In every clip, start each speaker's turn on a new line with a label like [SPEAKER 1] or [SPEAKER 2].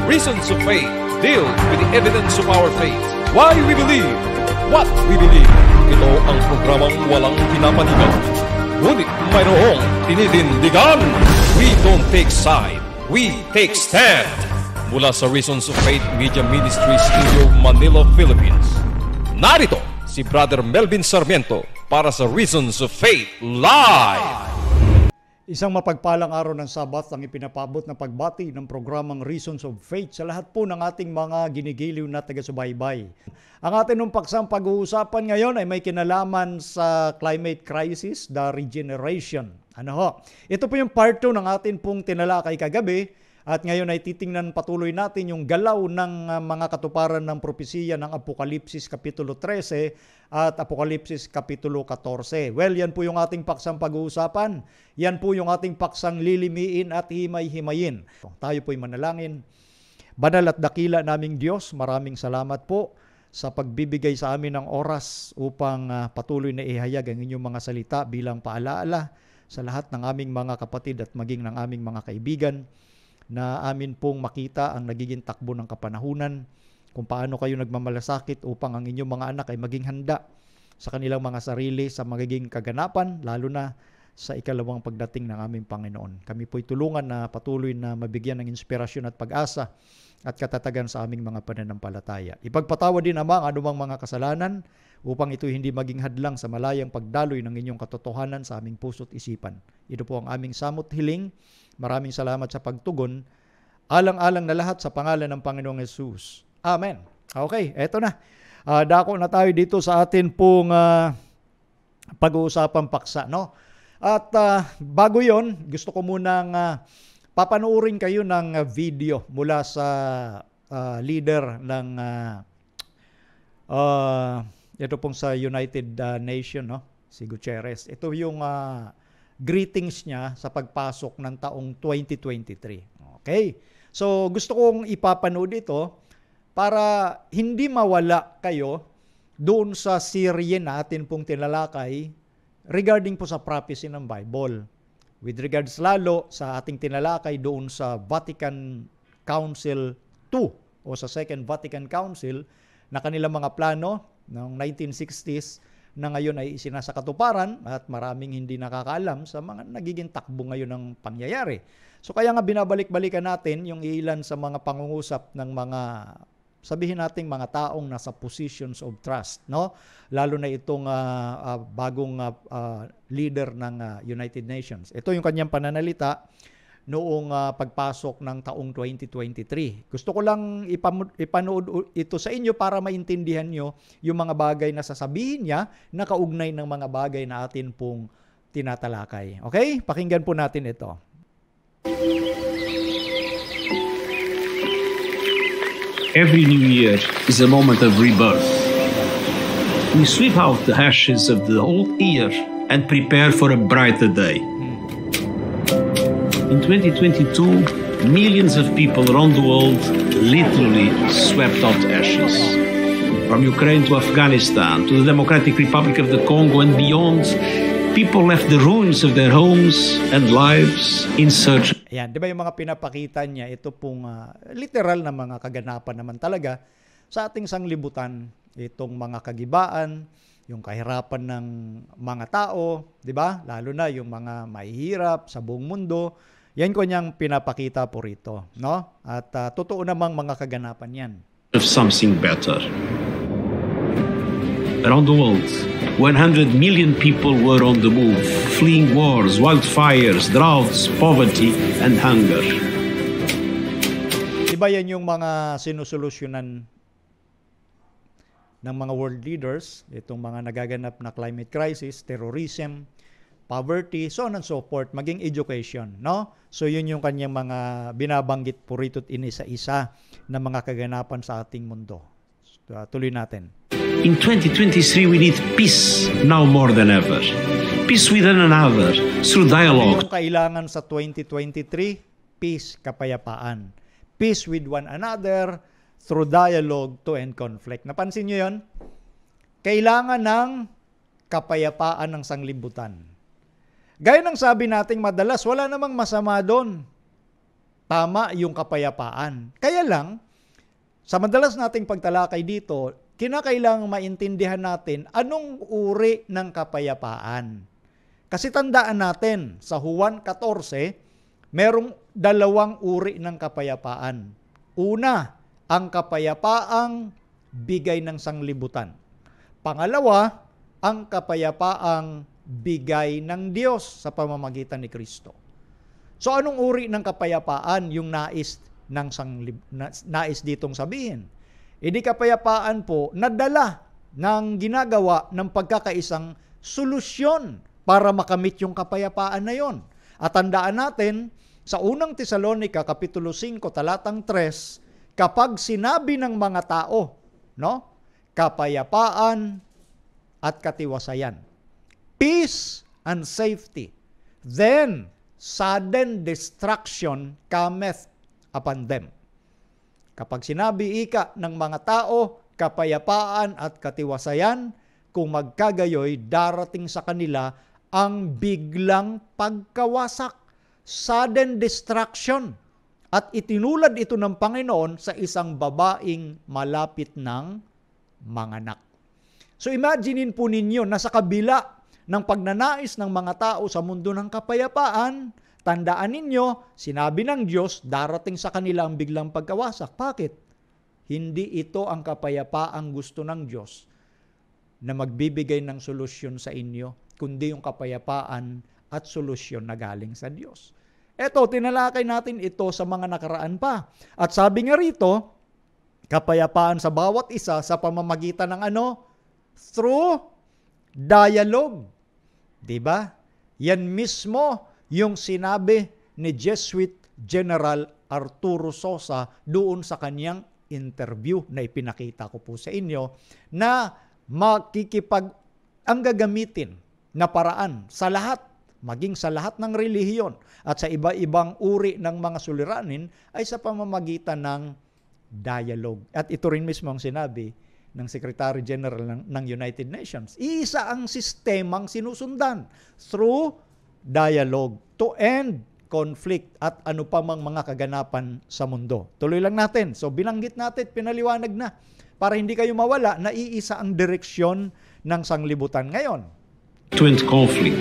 [SPEAKER 1] Reasons of Faith deal with the evidence of our faith. Why we believe, what we believe. Ito ang programang walang pinapanigan, ngunit mayroong tinitindigan. We don't take side, we take stand. Mula sa Reasons of Faith Media Ministries Studio, Manila, Philippines. Narito si Brother Melvin Sarmiento para sa Reasons of Faith Live.
[SPEAKER 2] Isang mapagpalang araw ng Sabat ang ipinapabot na pagbati ng programang Reasons of Faith sa lahat po ng ating mga ginigiliw na taga-subaybay. Ang ating nung paksang pag-uusapan ngayon ay may kinalaman sa climate crisis, the regeneration. Ano ho? Ito po yung part 2 ng atin pong tinalakay kagabi at ngayon ay titingnan patuloy natin yung galaw ng mga katuparan ng propesiya ng Apokalipsis Kapitulo 13 at Apokalipsis Kapitulo 14. Well, yan po yung ating paksang pag-uusapan. Yan po yung ating paksang lilimiin at himay-himayin. Tayo po'y manalangin. Banal at dakila naming Diyos, maraming salamat po sa pagbibigay sa amin ng oras upang patuloy na ihayag ang inyong mga salita bilang paalaala sa lahat ng aming mga kapatid at maging ng aming mga kaibigan na amin pong makita ang nagiging takbo ng kapanahunan, kung paano kayo nagmamalasakit upang ang inyong mga anak ay maging handa sa kanilang mga sarili sa magiging kaganapan, lalo na sa ikalawang pagdating ng aming Panginoon. Kami po'y tulungan na patuloy na mabigyan ng inspirasyon at pag-asa at katatagan sa aming mga pananampalataya. Ipagpatawad din, Ama, ang anumang mga kasalanan upang ito hindi maging hadlang sa malayang pagdaloy ng inyong katotohanan sa aming puso't isipan. Ito po ang aming samot hiling. Maraming salamat sa pagtugon. Alang-alang na lahat sa pangalan ng Panginoong Hesus. Amen. Okay, eto na. Dako na tayo dito sa atin pong pag-uusapang paksa, no? At bago yon, gusto ko munang papanoorin kayo ng video mula sa leader ng ito pong sa United Nation, no? Si Gutierrez. Ito yung greetings niya sa pagpasok ng taong 2023. Okay? So, gusto kong ipapanood ito para hindi mawala kayo doon sa serye natin pong tinalakay regarding po sa prophecy ng Bible. With regards lalo sa ating tinalakay doon sa Vatican Council II o sa Second Vatican Council na kanilang mga plano noong 1960s na ngayon ay isinasakatuparan at maraming hindi nakakaalam sa mga nagiging takbo ngayon ng pangyayari. So kaya nga binabalik-balikan natin yung ilan sa mga pangungusap ng mga, sabihin nating mga taong nasa positions of trust, no? Lalo na itong bagong leader ng United Nations. Ito yung kanyang pananalita noong pagpasok ng taong 2023. Gusto ko lang ipanood ito sa inyo para maintindihan nyo yung mga bagay na sasabihin niya na kaugnay ng mga bagay na atin pong tinatalakay. Okay? Pakinggan po natin ito.
[SPEAKER 3] Every new year is a moment of rebirth. We sweep out the ashes of the old year and prepare for a brighter day. In 2022, millions of people around the world literally swept out ashes. From Ukraine to Afghanistan, to the Democratic Republic of the Congo and beyond, people left the ruins of their homes and lives in search.
[SPEAKER 2] Ayan, di ba yung mga pinapakita niya, ito pong literal na mga kaganapan naman talaga sa ating sanglibutan. Itong mga kagibaan, yung kahirapan ng mga tao, di ba? Lalo na yung mga mahihirap sa buong mundo. Yan ko niyang pinapakita po rito, no? At totoo namang mga kaganapan yan.
[SPEAKER 3] Of something better. Around the world, 100 million people were on the move, fleeing wars, wildfires, droughts, poverty, and hunger.
[SPEAKER 2] Iba yan yung mga sinusolusyonan ng mga world leaders, itong mga nagaganap na climate crisis, terrorism, poverty, so on and so forth, maging education, no? So yun yung kanyang mga binabanggit po rito inisa-isa na mga kaganapan sa ating mundo. Tuloy natin.
[SPEAKER 3] In 2023, we need peace now more than ever. Peace with one another through dialogue.
[SPEAKER 2] Yung kailangan sa 2023, peace, kapayapaan. Peace with one another through dialogue to end conflict. Napansin nyo yun? Kailangan ng kapayapaan ng sanglibutan. Gaya ng sabi nating madalas, wala namang masama doon. tama yung kapayapaan. Kaya lang, sa madalas nating pagtalakay dito, kinakailangang maintindihan natin anong uri ng kapayapaan. Kasi tandaan natin, sa Juan 14, merong dalawang uri ng kapayapaan. Una, ang kapayapaang bigay ng sanglibutan. Pangalawa, ang kapayapaang bigay ng Diyos sa pamamagitan ni Kristo. So anong uri ng kapayapaan yung nais ditong sabihin? Hindi kapayapaan po na dala ng ginagawa ng pagkakaisang solusyon para makamit yung kapayapaan na yon. At tandaan natin, sa unang Tesalonica, Kapitulo 5, talatang 3, kapag sinabi ng mga tao, no, kapayapaan at katiwasayan, peace and safety, then sudden destruction cometh upon them. Kapag sinabi ng mga tao, kapayapaan at katiwasayan, kung magkagayoy, darating sa kanila ang biglang pagkawasak, sudden destruction. At itinulad ito ng Panginoon sa isang babaeng malapit ng manganak. So imaginein po ninyo na sa kabila ng pagnanais ng mga tao sa mundo ng kapayapaan, tandaan ninyo, sinabi ng Diyos, darating sa kanila ang biglang pagkawasak. Bakit? Hindi ito ang kapayapaang gusto ng Diyos na magbibigay ng solusyon sa inyo, kundi yung kapayapaan at solusyon na galing sa Diyos. Eto, tinalakay natin ito sa mga nakaraan pa. At sabi nga rito, kapayapaan sa bawat isa sa pamamagitan ng ano? Through dialogue. Diba? Yan mismo yung sinabi ni Jesuit General Arturo Sosa doon sa kanyang interview na ipinakita ko po sa inyo, na ang gagamitin na paraan sa lahat, maging sa lahat ng relihiyon at sa iba-ibang uri ng mga suliranin ay sa pamamagitan ng dialogue. At ito rin mismo ang sinabi ng Secretary General ng United Nations. Isa ang sistemang sinusundan through dialogue to end conflict at ano pa mang mga kaganapan sa mundo. Tuloy lang natin. So binanggit natin, pinaliwanag na para hindi kayo mawala na iisa ang direksyon ng sanglibutan ngayon.
[SPEAKER 3] To end conflict,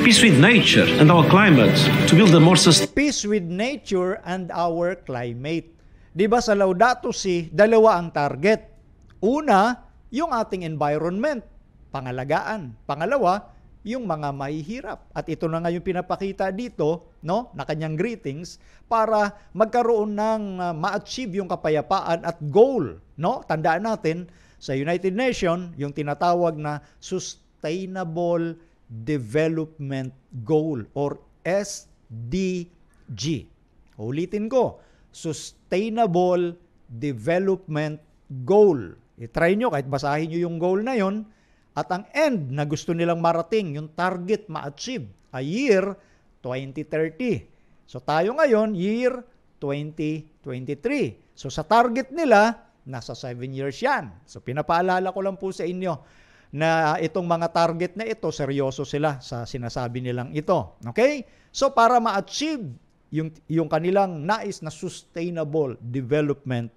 [SPEAKER 3] peace with nature and our climate, to build a more sustainable
[SPEAKER 2] Peace with nature and our climate. Diba sa Laudato Si, dalawa ang target. Una, yung ating environment, pangalagaan. Pangalawa, yung mga mahihirap. At ito na nga yung pinapakita dito, no, na kanyang greetings, para magkaroon ng ma-achieve yung kapayapaan at goal. No? Tandaan natin, sa United Nations, yung tinatawag na Sustainable Development Goal or SDG. Ulitin ko, Sustainable Development Goal. I-try nyo, kahit basahin nyo yung goal na yon, at ang end na gusto nilang marating, yung target ma-achieve, ay year 2030. So tayo ngayon, year 2023. So sa target nila, nasa 7 years yan. So pinapaalala ko lang po sa inyo na itong mga target na ito, seryoso sila sa sinasabi nilang ito. Okay? So para ma-achieve yung kanilang nais na sustainable development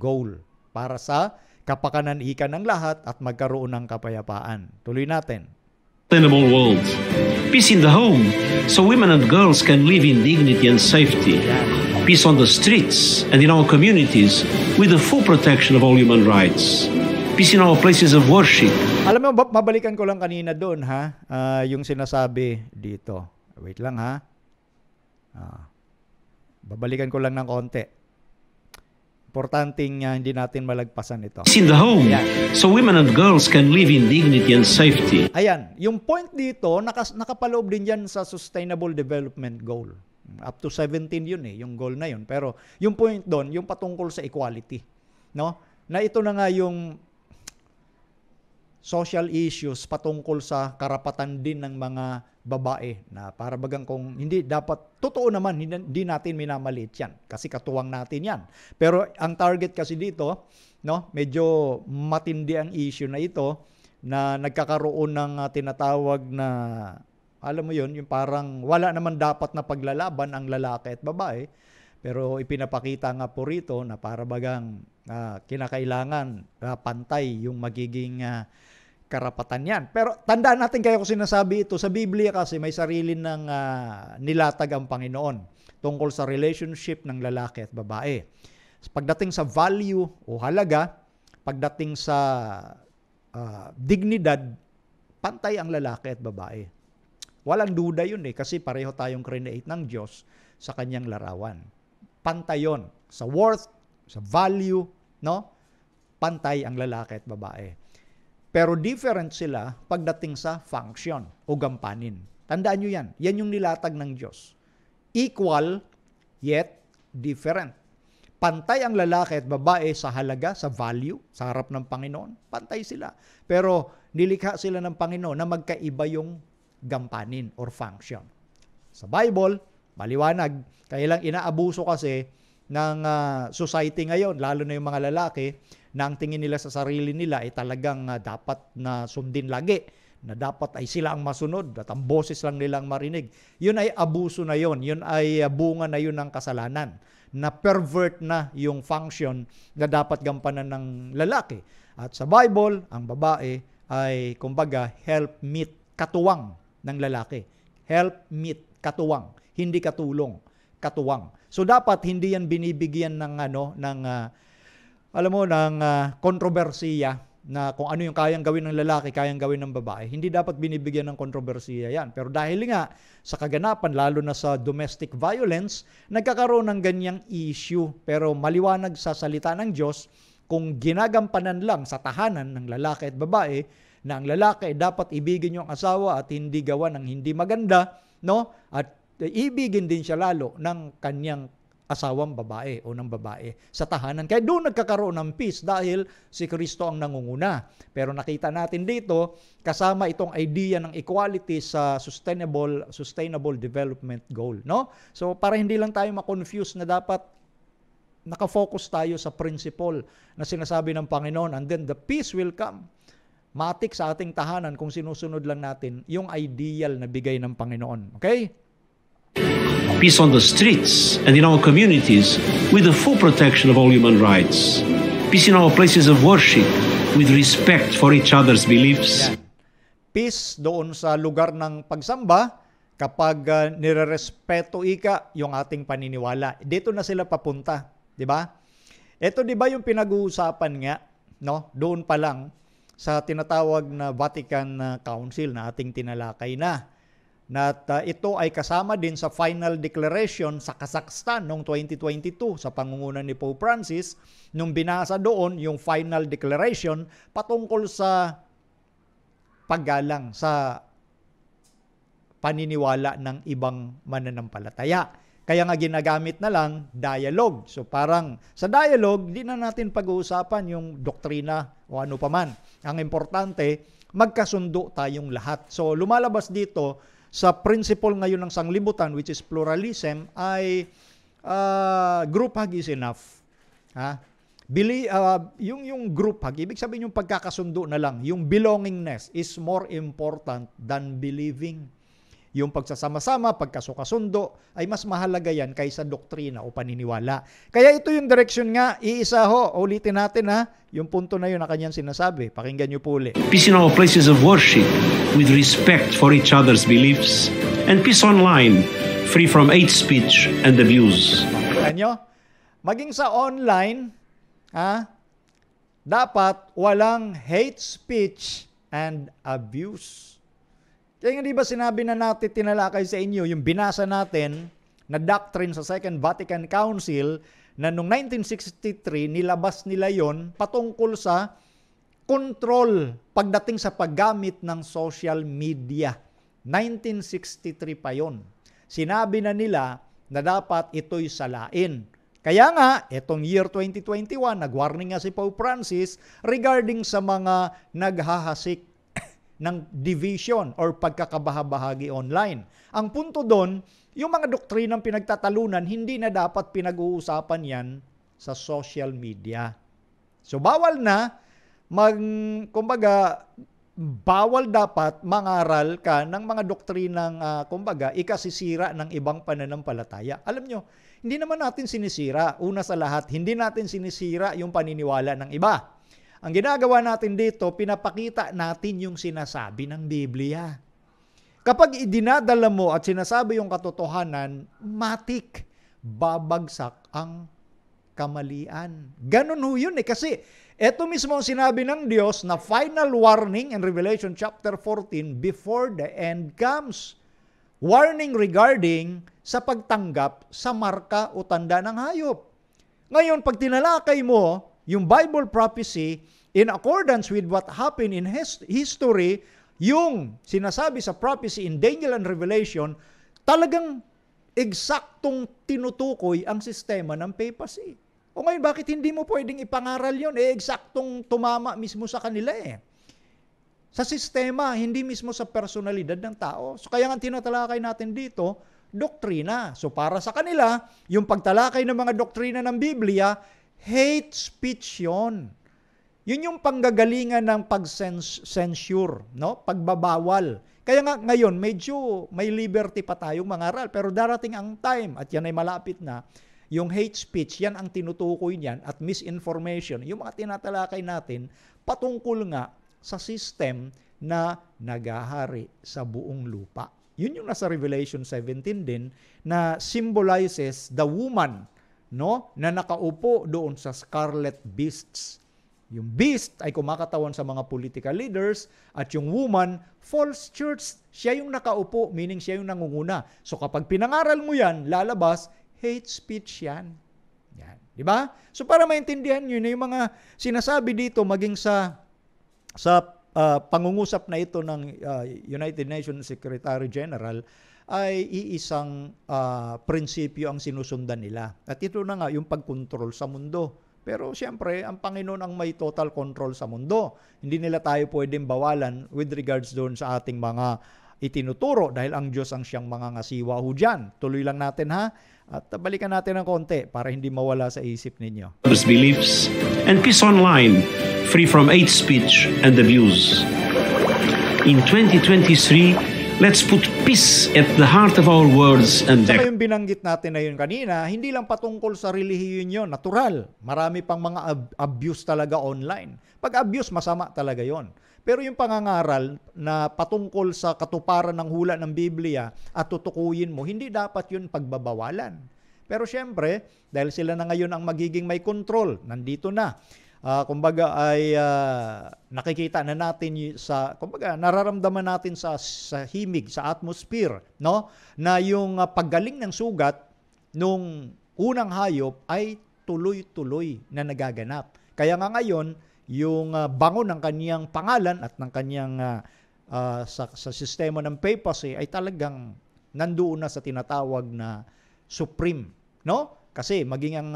[SPEAKER 2] goal para sa kapakanan-ikan ng lahat at magkaroon ng kapayapaan. Tuloy natin.
[SPEAKER 3] sustainable world. Peace in the home, so women and girls can live in dignity and safety. Peace on the streets and in our communities with the full protection of all human rights. Peace in our places of worship.
[SPEAKER 2] Alam mo, mabalikan ko lang kanina doon, ha? Yung sinasabi dito. Wait lang, ha? Babalikan ko lang ng konti. Importanteng hindi natin malagpasan ito.
[SPEAKER 3] Peace in the home, so women and girls can live in dignity and safety.
[SPEAKER 2] Ayan, yung point dito, nakapaloob din yan sa Sustainable Development Goal. Up to 17 yun yung goal na yun. Pero yung point doon, yung patungkol sa equality. No? Na ito na nga yung social issues patungkol sa karapatan din ng mga babae na para bagang kung hindi dapat, totoo naman, hindi natin minamaliit yan kasi katuwang natin yan. Pero ang target kasi dito, no, medyo matindi ang issue na ito na nagkakaroon ng tinatawag na, alam mo yun, yung parang wala naman dapat na paglalaban ang lalaki at babae. Pero ipinapakita nga po rito na para bagang kinakailangan pantay yung magiging karapatan yan. Pero tandaan natin kaya ko sinasabi ito, sa Biblia kasi may sarili ng nilatag ang Panginoon tungkol sa relationship ng lalaki at babae. Pagdating sa value o halaga, pagdating sa dignidad, pantay ang lalaki at babae. Walang duda yun kasi pareho tayong create ng Diyos sa kanyang larawan. Pantay yun. Sa worth, sa value, no? Pantay ang lalaki at babae. Pero different sila pagdating sa function o gampanin. Tandaan nyo yan. Yan yung nilatag ng Diyos. Equal, yet different. Pantay ang lalaki at babae sa halaga, sa value, sa harap ng Panginoon. Pantay sila. Pero nilikha sila ng Panginoon na magkaiba yung gampanin or function. Sa Bible, maliwanag, kaya lang inaabuso kasi ng society ngayon, lalo na yung mga lalaki, na ang tingin nila sa sarili nila ay talagang dapat na sundin lagi, na dapat ay sila ang masunod at ang boses lang nila ang marinig. Yun ay abuso na yun. Yun ay bunga na yun ng kasalanan. Na pervert na yung function na dapat gampanan ng lalaki. At sa Bible, ang babae ay kumbaga helpmeet, katuwang ng lalaki. Helpmeet, katuwang, hindi katulong, katuwang. So dapat hindi yan binibigyan ng kontrobersiya na kung ano yung kayang gawin ng lalaki, kayang gawin ng babae. Hindi dapat binibigyan ng kontrobersiya yan. Pero dahil nga sa kaganapan, lalo na sa domestic violence, nagkakaroon ng ganyang issue. Pero maliwanag sa salita ng Diyos, kung ginagampanan lang sa tahanan ng lalaki at babae, na ang lalaki dapat ibigin yung asawa at hindi gawa ng hindi maganda, no? At ibigin din siya lalo ng kanyang asawang babae o ng babae sa tahanan. Kaya doon nagkakaroon ng peace dahil si Kristo ang nangunguna. Pero nakita natin dito, kasama itong idea ng equality sa sustainable development goal, no? So para hindi lang tayo ma-confuse na dapat nakafocus tayo sa principle na sinasabi ng Panginoon, and then the peace will come. Matik sa ating tahanan kung sinusunod lang natin yung ideal na bigay ng Panginoon. Okay?
[SPEAKER 3] Peace on the streets and in our communities with the full protection of all human rights. Peace in our places of worship with respect for each other's beliefs.
[SPEAKER 2] Yan. Peace doon sa lugar ng pagsamba kapag nirerespeto yung ating paniniwala. Dito na sila papunta, di ba? Ito di ba yung pinag-uusapan nga, no? Doon pa lang sa tinatawag na Vatican Council na ating tinalakay na. At ito ay kasama din sa final declaration sa Kazakhstan noong 2022 sa pangunguna ni Pope Francis, nung binasa doon yung final declaration patungkol sa paggalang sa paniniwala ng ibang mananampalataya. Kaya nga ginagamit na lang dialogue. So parang sa dialogue, di na natin pag-uusapan yung doktrina o ano paman. Ang importante, magkasundo tayong lahat. So lumalabas dito sa principle ngayon ng sanglibutan, which is pluralism, ay group hug is enough. Yung group hug, ibig sabihin yung pagkakasundo na lang, yung belongingness is more important than believing. Yung pagsasama-sama, pagkasukasundo, ay mas mahalaga yan kaysa doktrina o paniniwala. Kaya ito yung direction nga, iisa ho, ulitin natin yung punto na yun na kanyang sinasabi. Pakinggan nyo po ulit.
[SPEAKER 3] Peace in our places of worship with respect for each other's beliefs, and peace online, free from hate speech and abuse.
[SPEAKER 2] Pakinggan nyo? Maging sa online, dapat walang hate speech and abuse. Kaya nga di ba sinabi na natin, tinalakay sa inyo, yung binasa natin na doctrine sa Second Vatican Council na noong 1963, nilabas nila yon patungkol sa control pagdating sa paggamit ng social media. 1963 pa yon. Sinabi na nila na dapat ito'y salain. Kaya nga, itong year 2021, nag-warning nga si Pope Francis regarding sa mga naghahasik ng division or pagkakabahabahagi online. Ang punto doon, yung mga doktrinang pinagtatalunan, hindi na dapat pinag-uusapan yan sa social media. So bawal na, bawal dapat mangaral ka ng mga doktrinang, ikasisira ng ibang pananampalataya. Alam nyo, Hindi naman natin sinisira. Una sa lahat, hindi natin sinisira yung paniniwala ng iba. Ang ginagawa natin dito, pinapakita natin yung sinasabi ng Biblia. Kapag idinadala mo at sinasabi yung katotohanan, matik, babagsak ang kamalian. Ganun ho yun kasi ito mismo ang sinabi ng Diyos na final warning in Revelation chapter 14 before the end comes. Warning regarding sa pagtanggap sa marka o tanda ng hayop. Ngayon, pag tinalakay mo yung Bible prophecy in accordance with what happened in history, yung sinasabi sa prophecy in Daniel and Revelation, talagang eksaktong tinutukoy ang sistema ng papacy. O ngayon, bakit hindi mo pwedeng ipangaral yun? Eksaktong tumama mismo sa kanila Sa sistema, hindi mismo sa personalidad ng tao. So kaya nga tinatalakay natin dito, doktrina. So para sa kanila, yung pagtalakay ng mga doktrina ng Biblia, hate speech yun. Yun yung panggagalingan ng pag-censure, no? Pagbabawal. Kaya nga ngayon, medyo may liberty pa tayong mangaral. Pero darating ang time, at yan ay malapit na, yung hate speech, yan ang tinutukoy niyan, at misinformation, yung mga tinatalakay natin, patungkol nga sa system na nagahari sa buong lupa. Yun yung nasa Revelation 17 din, na symbolizes the woman, no, na nakaupo doon sa scarlet beasts. Yung beast ay kumakatawan sa mga political leaders at yung woman, false church. Siya yung nakaupo, meaning siya yung nangunguna. So kapag pinangaral mo yan, lalabas, hate speech yan. Yan. Di ba? So para maintindihan nyo na yung mga sinasabi dito maging sa pangungusap na ito ng United Nations Secretary General ay iisang prinsipyo ang sinusundan nila. At ito na nga yung pagkontrol sa mundo. Pero siyempre, ang Panginoon ang may total control sa mundo. Hindi nila tayo pwedeng bawalan with regards doon sa ating mga itinuturo dahil ang Diyos ang siyang mga ngasiwa ho dyan. Tuloy lang natin ha. At balikan natin ng konti para hindi mawala sa isip ninyo.
[SPEAKER 3] Beliefs and peace online, free from hate speech and abuse. In 2023, let's put peace at the heart of our words and
[SPEAKER 2] Saka yung binanggit natin na yun kanina, hindi lang patungkol sa relihiyon yun, natural. Marami pang mga abuse talaga online. Pag abuse, masama talaga yon. Pero yung pangangaral na patungkol sa katuparan ng hula ng Biblia at tutukuyin mo, hindi dapat yun pagbabawalan. Pero syempre, dahil sila na ngayon ang magiging may control, nandito na. Kumbaga ay nakikita na natin kumbaga nararamdaman natin sa himig, sa atmosphere, no? Na yung paggaling ng sugat nung unang hayop ay tuloy-tuloy na nagaganap. Kaya nga ngayon, yung bango ng kaniyang pangalan at ng kaniyang sa sistema ng papacy ay talagang nandoon na sa tinatawag na supreme, no? Kasi maging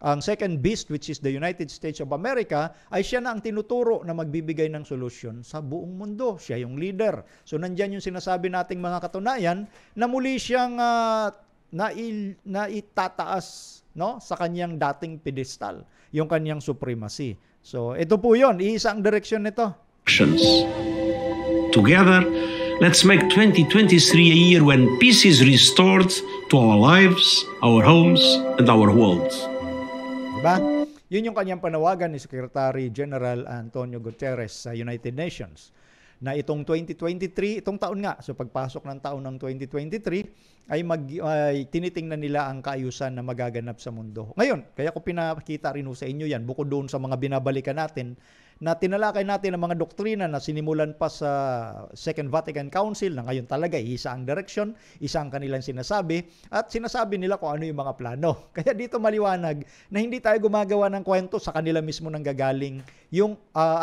[SPEAKER 2] ang second beast, which is the United States of America, ay siya na ang tinuturo na magbibigay ng solusyon sa buong mundo. Siya yung leader. So nandyan yung sinasabi nating mga katunayan na muli siyang naitataas, no, sa kanyang dating pedestal, yung kanyang supremacy. So ito po yun, iisang direksyon nito.
[SPEAKER 3] Together, let's make 2023 a year when peace is restored to our lives, our homes, and our world.
[SPEAKER 2] Diba? Yun yung kanyang panawagan ni Secretary General Antonio Guterres sa United Nations. Na itong 2023, itong taon nga, so pagpasok ng taon ng 2023, ay tinitingnan nila ang kaayusan na magaganap sa mundo. Ngayon, kaya ko pinakita rin sa inyo yan, bukod doon sa mga binabalikan natin, na tinalakay natin ang mga doktrina na sinimulan pa sa Second Vatican Council na ngayon talaga isa ang direksyon, isa ang kanilang sinasabi at sinasabi nila kung ano yung mga plano. Kaya dito maliwanag na hindi tayo gumagawa ng kwento, sa kanila mismo nang gagaling yung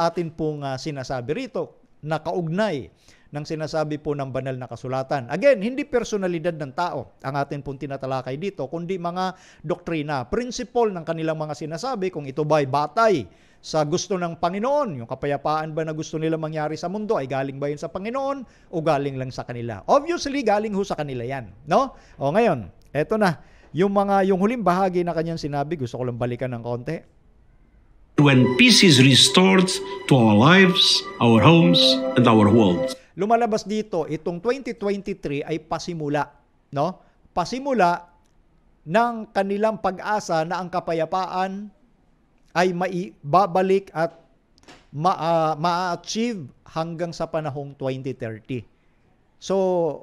[SPEAKER 2] atin pong sinasabi rito na kaugnay ng sinasabi po ng banal na kasulatan. Again, hindi personalidad ng tao ang atin pong tinatalakay dito, kundi mga doktrina, principle ng kanilang mga sinasabi, kung ito ba ay batay sa gusto ng Panginoon, yung kapayapaan ba na gusto nila mangyari sa mundo ay galing ba yun sa Panginoon o galing lang sa kanila? Obviously, galing ho sa kanila yan, no? O ngayon, eto na, yung huling bahagi na kanyang sinabi, gusto ko lang balikan ng konti.
[SPEAKER 3] When peace is restored to our lives, our homes, and our world.
[SPEAKER 2] Lumalabas dito, itong 2023 ay pasimula, no? Pasimula ng kanilang pag-asa na ang kapayapaan ay babalik at ma-achieve hanggang sa panahong 2030. So,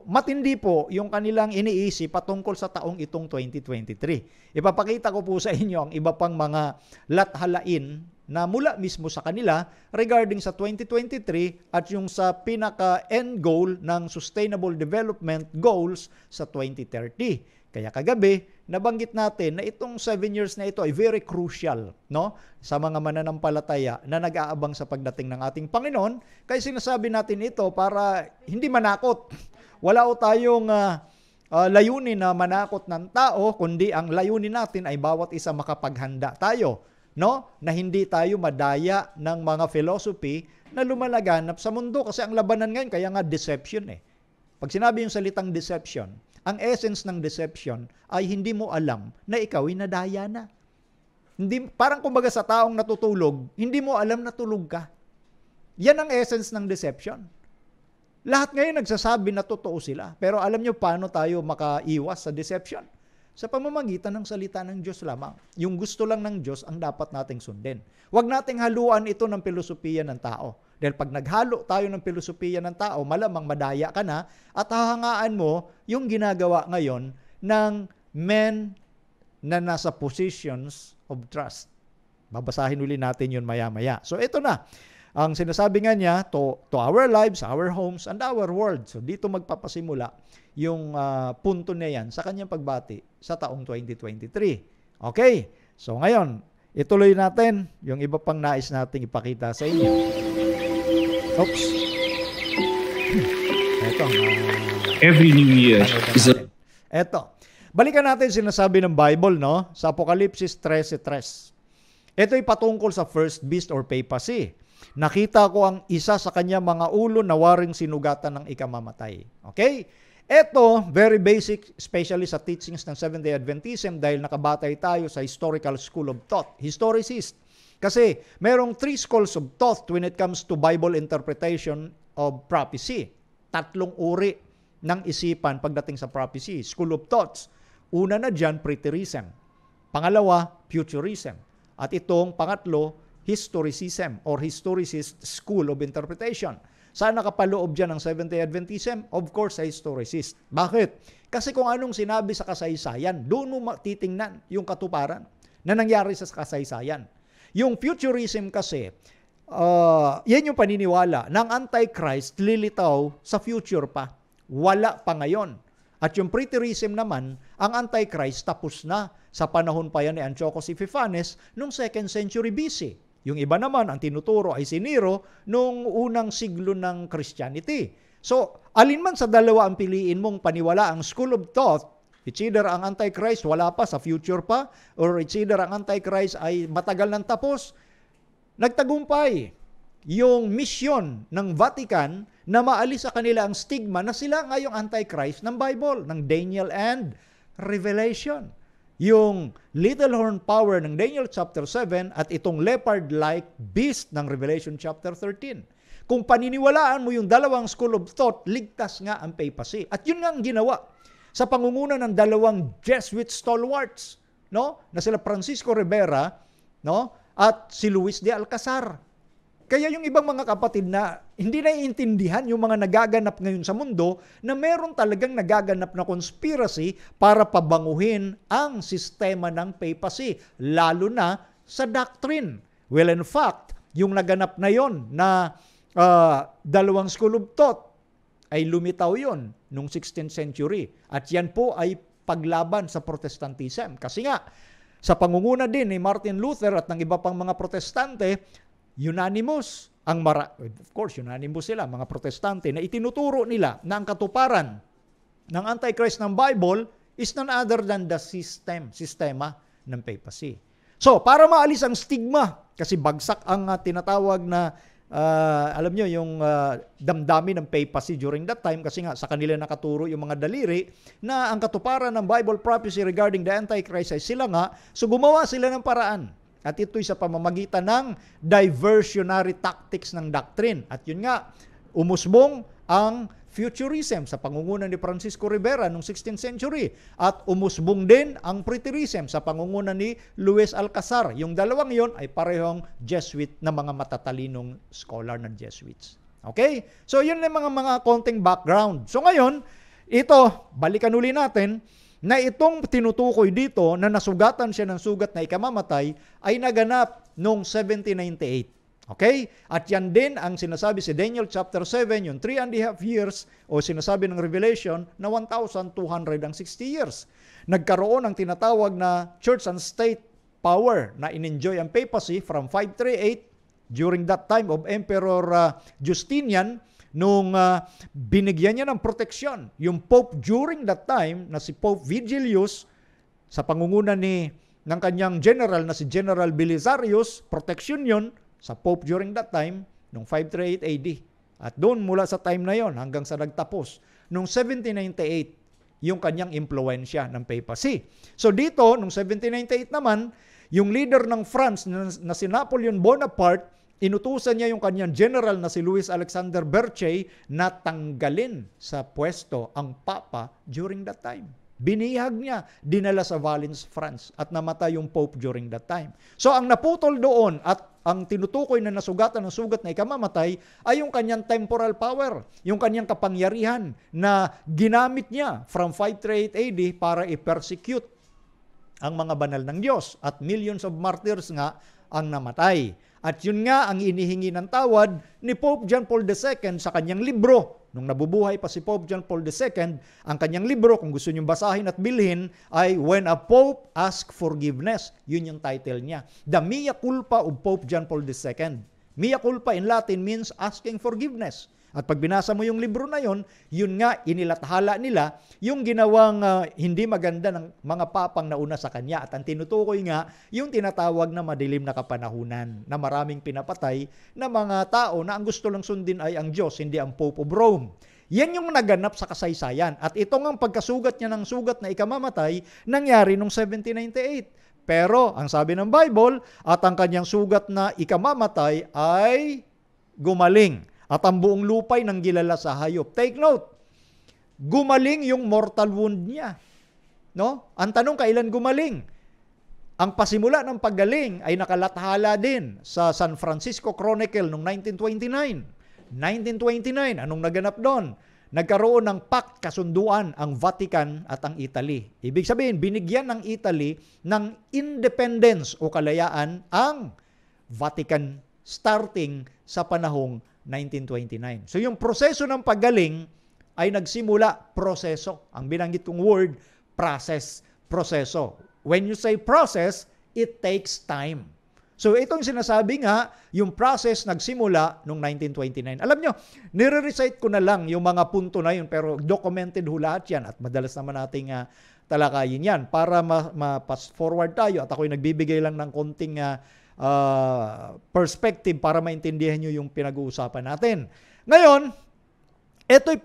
[SPEAKER 2] matindi po yung kanilang iniisip patungkol sa taong itong 2023. Ipapakita ko po sa inyo ang iba pang mga lathalain na mula mismo sa kanila regarding sa 2023 at yung sa pinaka-end goal ng Sustainable Development Goals sa 2030. Kaya kagabi, nabanggit natin na itong 7 years na ito ay very crucial, no? Sa mga mananampalataya na nag-aabang sa pagdating ng ating Panginoon. Kaya sinasabi natin ito para hindi manakot. Wala o tayong layunin na manakot ng tao, kundi ang layunin natin ay bawat isa makapaghanda tayo, no? Na hindi tayo madaya ng mga philosophy na lumalaganap sa mundo. Kasi ang labanan ngayon, kaya nga deception eh. Pag sinabi yung salitang deception, ang essence ng deception ay hindi mo alam na ikaw ay nadaya na. Hindi, parang kumbaga sa taong natutulog, hindi mo alam na tulog ka. Yan ang essence ng deception. Lahat ngayon nagsasabi na totoo sila. Pero alam nyo paano tayo makaiwas sa deception? Sa pamamagitan ng salita ng Diyos lamang. Yung gusto lang ng Diyos ang dapat nating sundin. Huwag nating haluan ito ng filosofiya ng tao. Dahil pag naghalo tayo ng filosofiya ng tao, malamang madaya ka na at hahangaan mo yung ginagawa ngayon ng men na nasa positions of trust. Babasahin uli natin yun maya-maya. So ito na. Ang sinasabi nga niya, to our lives, our homes, and our world. So dito magpapasimula yung punto na yan sa kanyang pagbati sa taong 2023. Okay, so ngayon, ituloy natin yung iba pang nais nating ipakita sa inyo. Oops. Ito.
[SPEAKER 3] Every New Year is a...
[SPEAKER 2] Ito. Balikan natin sinasabi ng Bible, no? Sa Apokalipsis 13:3. Ito'y patungkol sa first beast or papacy. Nakita ko ang isa sa kanya mga ulo na waring sinugatan ng ikamamatay. Okay? Ito, very basic, especially sa teachings ng Seventh-day Adventism dahil nakabatay tayo sa historical school of thought, historicist. Kasi merong 3 schools of thought when it comes to Bible interpretation of prophecy. 3 uri ng isipan pagdating sa prophecy. School of thoughts. Una na dyan, preterism. Pangalawa, futurism. At itong pangatlo, historicism or historicist school of interpretation. Saan nakapaloob dyan ng Seventh-day Adventism? Of course, sa historicist. Bakit? Kasi kung anong sinabi sa kasaysayan, doon mo titingnan yung katuparan na nangyari sa kasaysayan. Yung futurism kasi, yan yung paniniwala ng Antichrist lilitaw sa future pa. Wala pa ngayon. At yung preterism naman, ang Antichrist tapos na sa panahon pa yan ni Antiochus Epiphanes noong 2nd century BC. Yung iba naman, ang tinuturo ay si Nero noong unang siglo ng Christianity. So, alin man sa dalawa ang piliin mong paniwala ang school of thought, it's either ang Antichrist wala pa, sa future pa, or it's either ang Antichrist ay matagal nang tapos. Nagtagumpay yung misyon ng Vatican na maalis sa kanila ang stigma na sila nga yung Antichrist ng Bible, ng Daniel and Revelation. Yung little horn power ng Daniel chapter 7 at itong leopard-like beast ng Revelation chapter 13. Kung paniniwalaan mo yung dalawang school of thought, ligtas nga ang papacy. At yun nga ang ginawa sa pangunguna ng dalawang Jesuit stalwarts, no? Na sila Francisco Rivera, no? At si Luis de Alcazar. Kaya yung ibang mga kapatid na hindi naiintindihan yung mga nagaganap ngayon sa mundo na meron talagang nagaganap na conspiracy para pabanguhin ang sistema ng papacy, lalo na sa doctrine. Well, in fact, yung naganap na yon na dalawang school of thought ay lumitaw yon noong 16th century. At yan po ay paglaban sa Protestantism. Kasi nga, sa pangunguna din ni Martin Luther at ng iba pang mga protestante, unanimous of course, unanimous sila, mga protestante, na itinuturo nila na ang katuparan ng Antichrist ng Bible is none other than the sistema ng papacy. So, para maalis ang stigma, kasi bagsak ang tinatawag na, alam nyo, yung damdamin ng papacy during that time, kasi nga sa kanila nakaturo yung mga daliri, na ang katuparan ng Bible prophecy regarding the Antichrist ay sila nga, so gumawa sila ng paraan. At ito'y sa pamamagitan ng diversionary tactics ng doctrine. At yun nga, umusbong ang futurism sa pangunguna ni Francisco Rivera noong 16th century at umusbong din ang preterism sa pangunguna ni Luis Alcazar. Yung dalawang yon ay parehong Jesuit na mga matatalinong scholar ng Jesuits. Okay? So yun yung mga konting background. So ngayon, ito, balikan uli natin, na itong tinutukoy dito na nasugatan siya ng sugat na ikamamatay ay naganap noong 1798. Okay? At yan din ang sinasabi si Daniel chapter 7, yung 3.5 years o sinasabi ng Revelation na 1,260 years. Nagkaroon ng tinatawag na church and state power na in-enjoy ang papacy from 538 during that time of Emperor Justinian nung binigyan niya ng proteksyon. Yung Pope during that time na si Pope Vigilius sa pangunguna ng kanyang general na si General Belisarius, proteksyon yun sa Pope during that time nung 538 AD. At doon mula sa time na yon hanggang sa nagtapos nung 1798 yung kanyang impluensya ng papacy. So dito nung 1798 naman, yung leader ng France na si Napoleon Bonaparte, inutusan niya yung kanyang general na si Louis Alexander Berchay na tanggalin sa pwesto ang Papa during that time. Binihag niya, dinala sa Valence, France at namatay yung Pope during that time. So ang naputol doon at ang tinutukoy na nasugatan ng sugat na ikamamatay ay yung kanyang temporal power, yung kanyang kapangyarihan na ginamit niya from 538 AD para i-persecute ang mga banal ng Diyos at millions of martyrs nga ang namatay. At yun nga ang inihingi ng tawad ni Pope John Paul II sa kanyang libro. Nung nabubuhay pa si Pope John Paul II, ang kanyang libro, kung gusto nyo basahin at bilhin, ay When a Pope Asks Forgiveness. Yun yung title niya. The Mea Culpa of Pope John Paul II. Mea culpa in Latin means asking forgiveness. At pag binasa mo yung libro na yon, yun nga inilathala nila yung ginawang hindi maganda ng mga papang nauna sa kanya. At ang tinutukoy nga yung tinatawag na madilim na kapanahunan na maraming pinapatay na mga tao na ang gusto lang sundin ay ang Diyos, hindi ang Pope of Rome. Yan yung naganap sa kasaysayan. At ito ang pagkasugat niya ng sugat na ikamamatay nangyari noong 1798. Pero ang sabi ng Bible, at ang kanyang sugat na ikamamatay ay gumaling. At ang buong lupay nang gilala sa hayop. Take note, gumaling yung mortal wound niya. No? Ang tanong, kailan gumaling? Ang pasimula ng paggaling ay nakalathala din sa San Francisco Chronicle noong 1929. 1929, anong naganap doon? Nagkaroon ng pact, kasunduan ang Vatican at ang Italy. Ibig sabihin, binigyan ng Italy ng independence o kalayaan ang Vatican starting sa panahong 1929. So yung proseso ng paggaling ay nagsimula proseso. Ang binanggit kong word, process, proseso. When you say process, it takes time. So itong sinasabi nga, yung process nagsimula noong 1929. Alam nyo, nire-recite ko na lang yung mga punto na yun, pero documented ho lahat yan at madalas naman nating talakayin yan para ma-pass forward tayo at ako'y nagbibigay lang ng konting perspective para maintindihan nyo yung pinag-uusapan natin. Ngayon, ito'y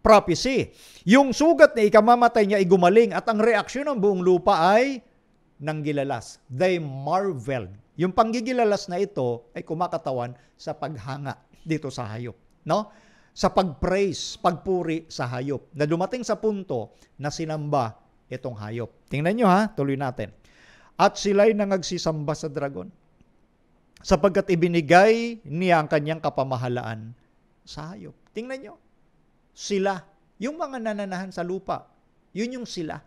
[SPEAKER 2] prophecy. Yung sugat na ikamamatay niya ay gumaling at ang reaksyon ng buong lupa ay nanggilalas. They marveled. Yung panggigilalas na ito ay kumakatawan sa paghanga dito sa hayop. No? Sa pag-praise, pagpuri sa hayop. Na dumating sa punto na sinamba itong hayop. Tingnan nyo ha, tuloy natin. At sila'y nangagsisamba sa dragon, sapagkat ibinigay niya ang kanyang kapamahalaan sa hayop. Tingnan nyo. Sila, yung mga nananahan sa lupa, yun yung sila.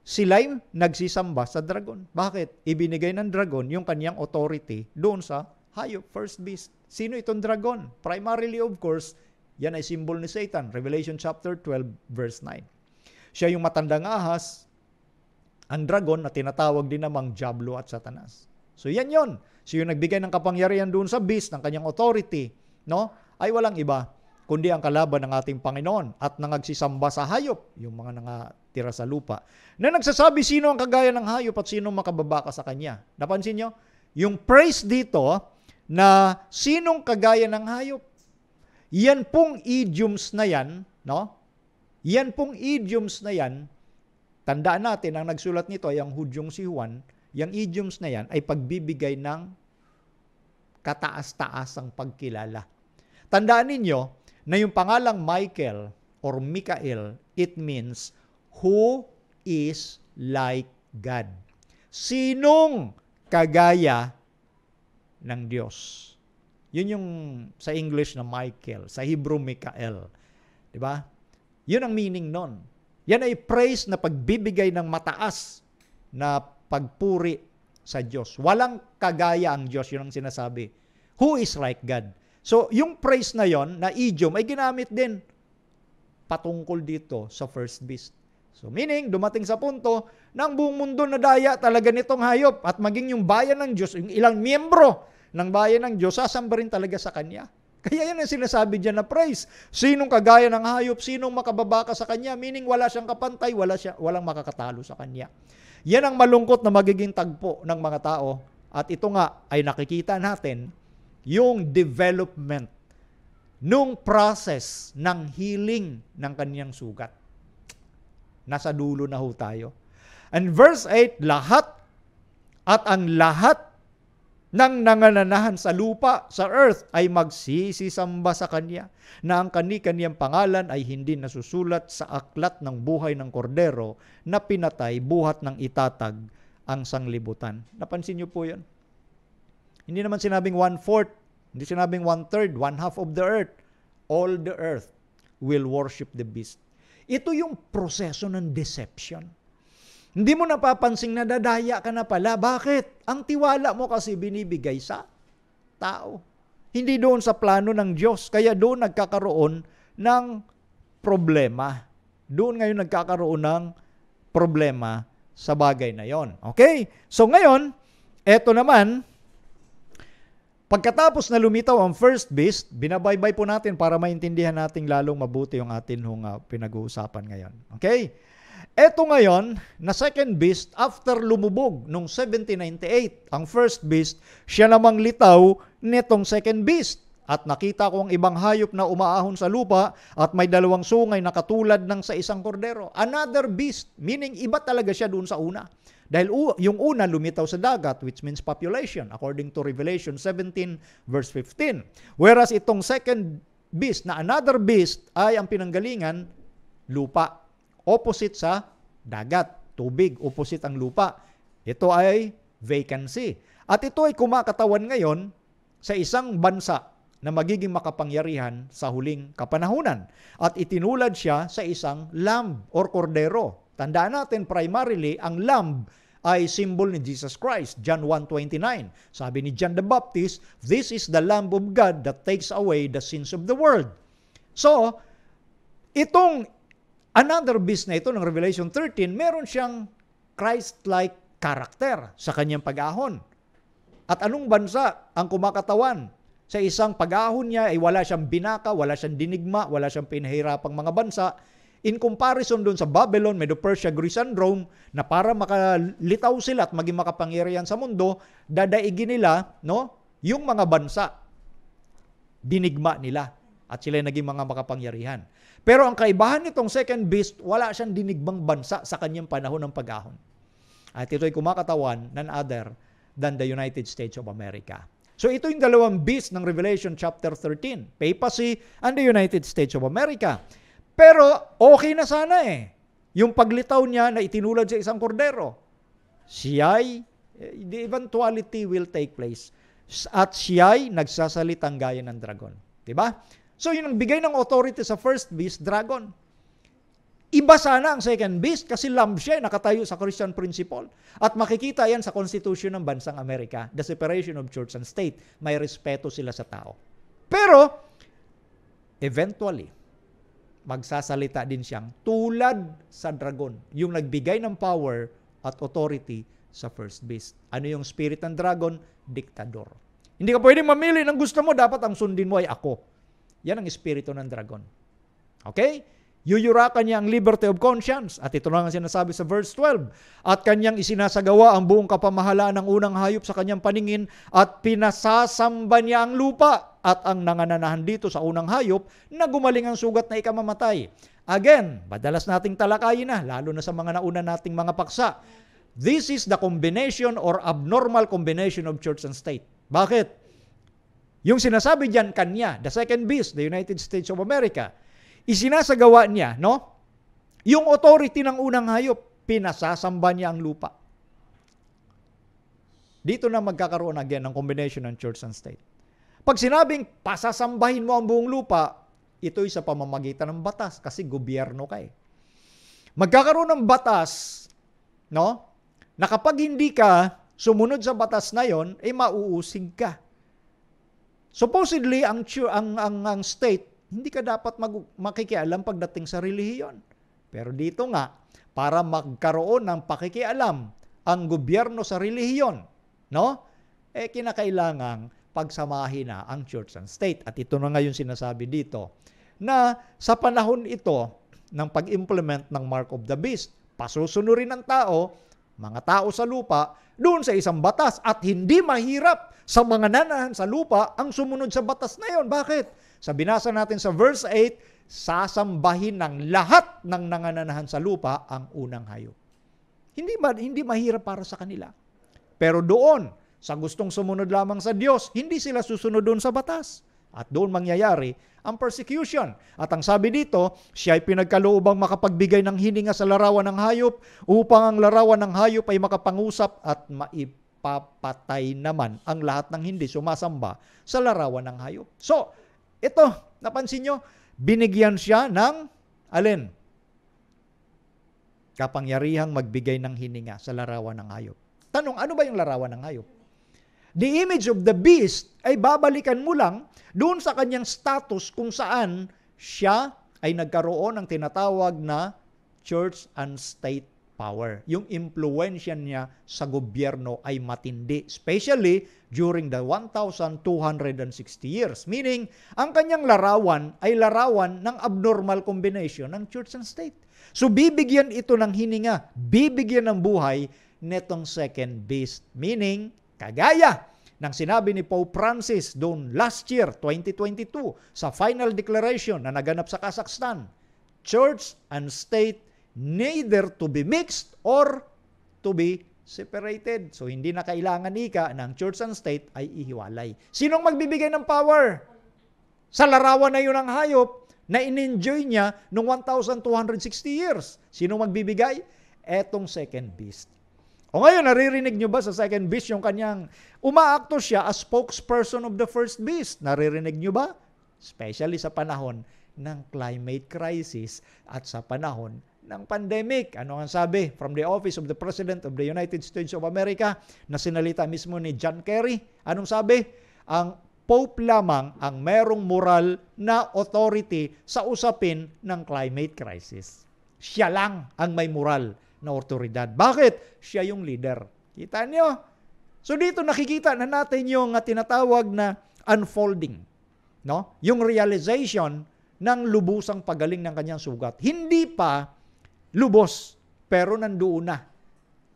[SPEAKER 2] Sila'y nagsisamba sa dragon. Bakit? Ibinigay ng dragon yung kanyang authority doon sa hayop, first beast. Sino itong dragon? Primarily, of course, yan ay symbol ni Satan. Revelation chapter 12, verse 9. Siya yung matandang ahas, ang dragon na tinatawag din namang Diablo at Satanas. So yan yon. So yung nagbigay ng kapangyarihan doon sa beast, ng kanyang authority, no, ay walang iba kundi ang kalaban ng ating Panginoon at nangagsisamba sa hayop, yung mga nangatira sa lupa, na nagsasabi sino ang kagaya ng hayop at sino makababa ka sa kanya. Napansin nyo? Yung praise dito na sinong kagaya ng hayop. Yan pong idioms na yan, no? Yan pong idioms na yan, tandaan natin, ang nagsulat nito ay ang Hudyong si Juan. Yung idioms na yan ay pagbibigay ng kataas-taasang pagkilala. Tandaan ninyo na yung pangalang Michael or Mikael, it means who is like God. Sinong kagaya ng Diyos? Yun yung sa English na Michael, sa Hebrew Mikael. Diba? Yun ang meaning nun. Yan ay praise na pagbibigay ng mataas na pagpuri sa Diyos. Walang kagaya ang Diyos, yun ang sinasabi. Who is like God? So, yung praise na yon na idiom ay ginamit din patungkol dito sa first beast. So, meaning, dumating sa punto na ang buong mundo na daya talaga nitong hayop at maging yung bayan ng Diyos, yung ilang miyembro ng bayan ng Diyos, sasamba rin talaga sa Kanya. Kaya yan ang sinasabi dyan na praise. Sinong kagaya ng hayop, sinong makababaka sa Kanya, meaning wala siyang kapantay, walang makakatalo sa Kanya. Yan ang malungkot na magiging tagpo ng mga tao. At ito nga ay nakikita natin yung development nung process ng healing ng kaniyang sugat. Nasa dulo na ho tayo. And verse 8, lahat at ang lahat ng nangananahan sa lupa, sa earth, ay magsisisamba sa Kanya, na ang kani-kaniyang pangalan ay hindi nasusulat sa aklat ng buhay ng kordero na pinatay buhat ng itatag ang sanglibutan. Napansin niyo po yun? Hindi naman sinabing 1/4, hindi sinabing 1/3, 1/2 of the earth. All the earth will worship the beast. Ito yung proseso ng deception. Hindi mo napapansing na dadaya ka na pala. Bakit? Ang tiwala mo kasi binibigay sa tao. Hindi doon sa plano ng Diyos. Kaya doon nagkakaroon ng problema. Doon ngayon nagkakaroon ng problema sa bagay na yon. Okay? So ngayon, eto naman, pagkatapos na lumitaw ang first beast, binabaybay po natin para maintindihan natin lalong mabuti yung atin pinag-uusapan ngayon. Okay? Eto ngayon, na second beast, after lumubog nung 1798, ang first beast, siya namang litaw nitong second beast. At nakita ko ang ibang hayop na umaahon sa lupa at may dalawang sungay na katulad ng sa isang kordero. Another beast, meaning iba talaga siya doon sa una. Dahil yung una lumitaw sa dagat, which means population, according to Revelation 17 verse 15. Whereas itong second beast na another beast ay ang pinanggalingan, lupa. Opposite sa dagat, tubig, opposite ang lupa. Ito ay vacancy. At ito ay kumakatawan ngayon sa isang bansa na magiging makapangyarihan sa huling kapanahunan. At itinulad siya sa isang lamb or kordero. Tandaan natin, primarily, ang lamb ay symbol ni Jesus Christ. John 1:29. Sabi ni John the Baptist, "This is the Lamb of God that takes away the sins of the world." So, itong another beast na ito ng Revelation 13, meron siyang Christ-like character sa kanyang pag-ahon. At anong bansa ang kumakatawan? Sa isang pag-ahon niya ay wala siyang binaka, wala siyang dinigma, wala siyang pinahirapang mga bansa. In comparison doon sa Babylon, Medo-Persia, Greece, and Rome, na para makalitaw sila at maging makapangyarihan sa mundo, dadaigin nila yung mga bansa. Dinigma nila. At sila naging mga makapangyarihan. Pero ang kaibahan nitong second beast, wala siyang dinigbang bansa sa kanyang panahon ng pag-ahon. At ito ay kumakatawan none other than the United States of America. So ito yung dalawang beast ng Revelation chapter 13, papacy and the United States of America. Pero okay na sana yung paglitaw niya na itinulad sa isang kordero. The eventuality will take place. At siya'y nagsasalitang gaya ng dragon. Diba? So, yun ang bigay ng authority sa first beast, dragon. Iba sana ang second beast kasi lamb siya, nakatayo sa Christian principle. At makikita yan sa Constitution ng Bansang Amerika, the separation of church and state. May respeto sila sa tao. Pero, eventually, magsasalita din siyang tulad sa dragon, yung nagbigay ng power at authority sa first beast. Ano yung spirit ng dragon? Diktador. Hindi ka pwedeng mamili ng gusto mo, dapat ang sundin mo ay ako. Yan ang espiritu ng dragon. Okay? Yuyurakan niya ang liberty of conscience. At ito na nga sinasabi sa verse 12. At kanyang isinasagawa ang buong kapamahalaan ng unang hayop sa kanyang paningin at pinasasamba niya ang lupa at ang nangananahan dito sa unang hayop na gumaling ang sugat na ikamamatay. Again, madalas nating talakayin na, lalo na sa mga nauna nating mga paksa. This is the combination or abnormal combination of church and state. Bakit? Yung sinasabi diyan kanya, the second beast, the United States of America, isinasagawa niya, no? Yung authority ng unang hayop, pinasasamba niya ang lupa. Dito na magkakaroon again ng combination ng church and state. Pag sinabing pasasambahin mo ang buong lupa, ito'y sa pamamagitan ng batas kasi gobyerno ka eh. Magkakaroon ng batas, no? Na kapag hindi ka sumunod sa batas na yon, mauusig ka. Supposedly, ang state, hindi ka dapat makikialam pagdating sa relihiyon. Pero dito nga, para magkaroon ng pakikialam ang gobyerno sa relihiyon, no? Kinakailangang pagsamahin na ang church and state. At ito na ngayon sinasabi dito, na sa panahon ito ng pag-implement ng Mark of the Beast, pasusunurin ng tao, mga tao sa lupa, doon sa isang batas. At hindi mahirap sa mga nanahan sa lupa ang sumunod sa batas na yon. Bakit? Sa binasa natin sa verse 8, sasambahin ng lahat ng nangananahan sa lupa ang unang hayop. Hindi mahirap para sa kanila. Pero doon, sa gustong sumunod lamang sa Diyos, hindi sila susunod doon sa batas. At doon mangyayari ang persecution. At ang sabi dito, siya ay pinagkaloobang makapagbigay ng hininga sa larawan ng hayop upang ang larawan ng hayop ay makapangusap at maipapatay naman ang lahat ng hindi sumasamba sa larawan ng hayop. So, ito, napansin nyo, binigyan siya ng, alin? Kapangyarihang magbigay ng hininga sa larawan ng hayop. Tanong, ano ba yung larawan ng hayop? The image of the beast ay babalikan mo lang doon sa kanyang status kung saan siya ay nagkaroon ng tinatawag na church and state power. Yung impluensya niya sa gobyerno ay matindi, especially during the 1,260 years. Meaning, ang kanyang larawan ay larawan ng abnormal combination ng church and state. So, bibigyan ito ng hininga, bibigyan ng buhay netong second beast. Meaning, kagaya ng sinabi ni Pope Francis doon last year, 2022, sa final declaration na naganap sa Kazakhstan, church and state neither to be mixed or to be separated. So, hindi na kailangan ng church and state ay ihiwalay. Sinong magbibigay ng power? Sa larawan na yun ng hayop na in-enjoy niya noong 1,260 years. Sinong magbibigay? Etong second beast. O ngayon, naririnig nyo ba sa second beast yung kanyang umaakto siya as spokesperson of the first beast? Naririnig nyo ba? Especially sa panahon ng climate crisis at sa panahon ng pandemic. Ano ang sabi from the office of the President of the United States of America na sinalita mismo ni John Kerry? Anong sabi? Ang Pope lamang ang merong moral na authority sa usapin ng climate crisis. Siya lang ang may moral na otoridad. Bakit? Siya yung leader. Kita niyo? So dito nakikita na natin yung tinatawag na unfolding. No? Yung realization ng lubusang pagaling ng kanyang sugat. Hindi pa lubos, pero nandoon na.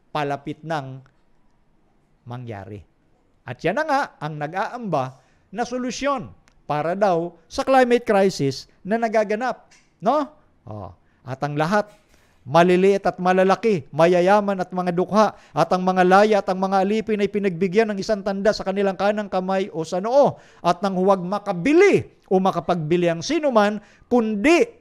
[SPEAKER 2] Palapit ng mangyari. At yan na nga ang nag-aamba na solusyon para daw sa climate crisis na nagaganap. No? At ang lahat, maliliit at malalaki, mayayaman at mga dukha, at ang mga laya at ang mga alipin ay pinagbigyan ng isang tanda sa kanilang kanang kamay o sa noo, at nang huwag makabili o makapagbili ang sinuman, kundi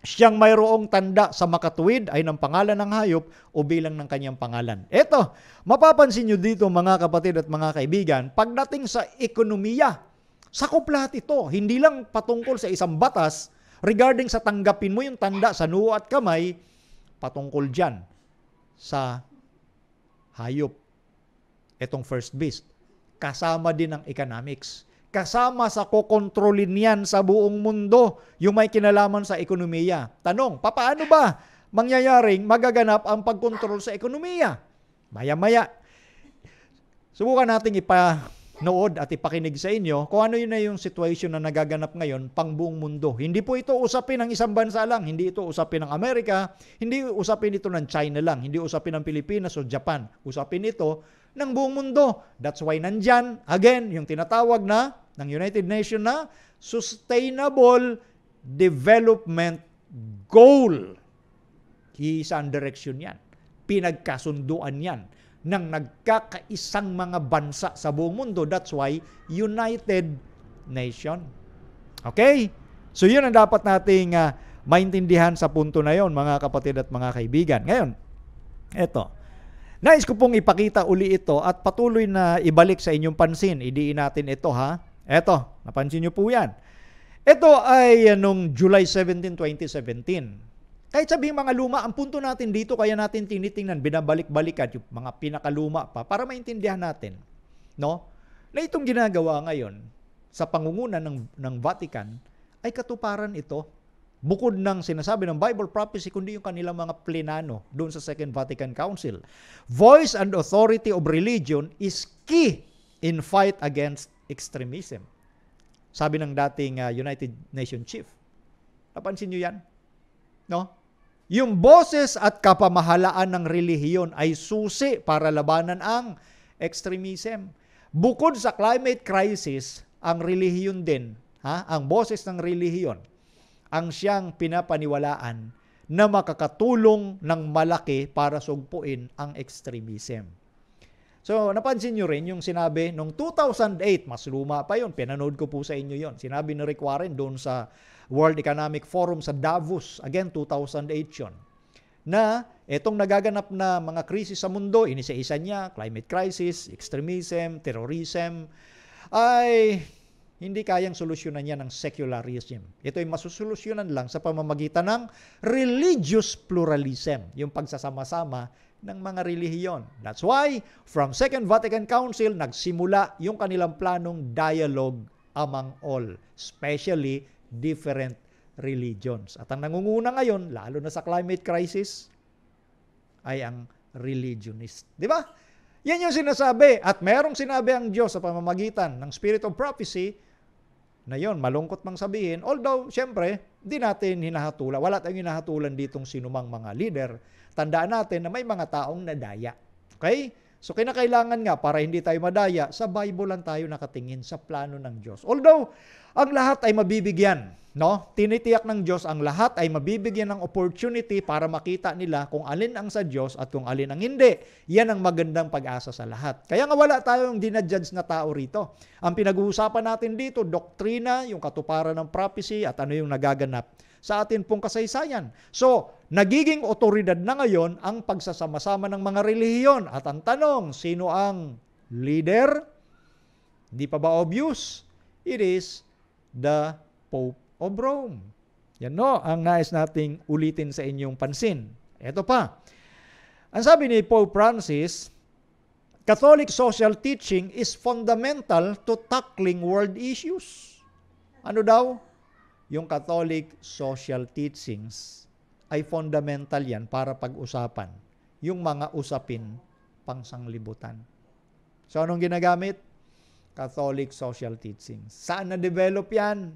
[SPEAKER 2] siyang mayroong tanda sa makatuwid ay ng pangalan ng hayop o bilang ng kanyang pangalan. Eto, mapapansin nyo dito mga kapatid at mga kaibigan, pagdating sa ekonomiya, sakop lahat ito, hindi lang patungkol sa isang batas, regarding sa tanggapin mo yung tanda sa noo at kamay, patungkol dyan sa hayop. Etong first beast. Kasama din ang economics. Kasama sa kokontrolin yan sa buong mundo yung may kinalaman sa ekonomiya. Tanong, paano ba mangyayaring magaganap ang pagkontrol sa ekonomiya? Maya-maya. Subukan nating ipanood at ipakinig sa inyo kung ano yun na yung situation na nagaganap ngayon pang buong mundo. Hindi po ito usapin ng isang bansa lang, hindi ito usapin ng Amerika, hindi usapin ito ng China lang, hindi usapin ng Pilipinas o Japan. Usapin ito ng buong mundo. That's why nandyan, again, yung tinatawag na ng United Nations na Sustainable Development Goal. Isang direksyon yan. Pinagkasunduan yan ng nagkakaisang mga bansa sa buong mundo. That's why United nation. Okay? So yun ang dapat nating maintindihan sa punto na yon, mga kapatid at mga kaibigan. Ngayon, eto. Nais ko pong ipakita uli ito at patuloy na ibalik sa inyong pansin. Idiin natin ito ha. Eto, napansin nyo po yan. Ito ay nung July 17, 2017. Kahit sabihin mga luma, ang punto natin dito, kaya natin tinitingnan, binabalik-balikan yung mga pinakaluma pa para maintindihan natin, no? Na itong ginagawa ngayon sa pangunguna ng Vatican ay katuparan ito. Bukod ng sinasabi ng Bible prophecy, kundi yung kanilang mga plenano doon sa Second Vatican Council. Voice and authority of religion is key in fight against extremism. Sabi ng dating United Nations Chief. Napansin nyo yan? No? Yung boses at kapamahalaan ng relihiyon ay susi para labanan ang extremism. Bukod sa climate crisis, ang relihiyon din, ang boses ng relihiyon, ang siyang pinapaniwalaan na makakatulong ng malaki para sugpuin ang extremism. So, napansin nyo rin yung sinabi noong 2008, mas luma pa yun, pinanood ko po sa inyo yon. Sinabi ni Rick Warren doon sa World Economic Forum sa Davos, again 2008 yun, na itong nagaganap na mga krisis sa mundo, inisa-isa niya, climate crisis, extremism, terrorism, ay hindi kayang solusyonan yan ng secularism. Ito ay masusolusyonan lang sa pamamagitan ng religious pluralism, yung pagsasama-sama ng mga relihiyon. That's why, from Second Vatican Council, nagsimula yung kanilang planong dialogue among all, especially different religions. At ang nangunguna ngayon, lalo na sa climate crisis, ay ang religionist. Di ba? Yan yung sinasabi. At merong sinabi ang Diyos sa pamamagitan ng Spirit of Prophecy, na yon, malungkot mang sabihin, although, syempre, di natin hinahatulan, wala tayong hinahatulan ditong sinumang mga leader. Tandaan natin na may mga taong nadaya. Okay? So, kinakailangan nga, para hindi tayo madaya, sa Bible lang tayo nakatingin sa plano ng Diyos. Although, ang lahat ay mabibigyan, no? Tinitiyak ng Diyos, ang lahat ay mabibigyan ng opportunity para makita nila kung alin ang sa Diyos at kung alin ang hindi. Yan ang magandang pag-asa sa lahat. Kaya nga wala tayong dinadjudge na tao rito. Ang pinag-uusapan natin dito, doktrina, yung katuparan ng prophecy at ano yung nagaganap sa atin pong kasaysayan. So, nagiging otoridad na ngayon ang pagsasama-sama ng mga relihiyon. At ang tanong, sino ang leader? Di pa ba obvious? It is the Pope of Rome. Yan no, ang nais nating ulitin sa inyong pansin. Ito pa. Ang sabi ni Pope Francis, Catholic social teaching is fundamental to tackling world issues. Ano daw? Yung Catholic social teachings ay fundamental yan para pag-usapan yung mga usapin pangsanglibutan. So anong ginagamit? Catholic social teachings. Saan na-develop yan?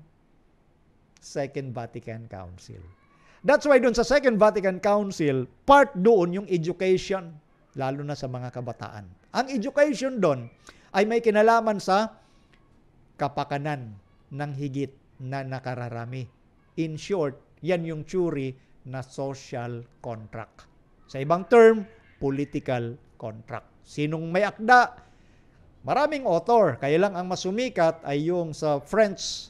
[SPEAKER 2] Second Vatican Council. That's why doon sa Second Vatican Council, part doon yung education, lalo na sa mga kabataan. Ang education doon ay may kinalaman sa kapakanan ng higit na nakararami. In short, yan yung theory na social contract. Sa ibang term, political contract. Sinong may akda? Maraming author. Kaya lang ang masumikat ay yung sa French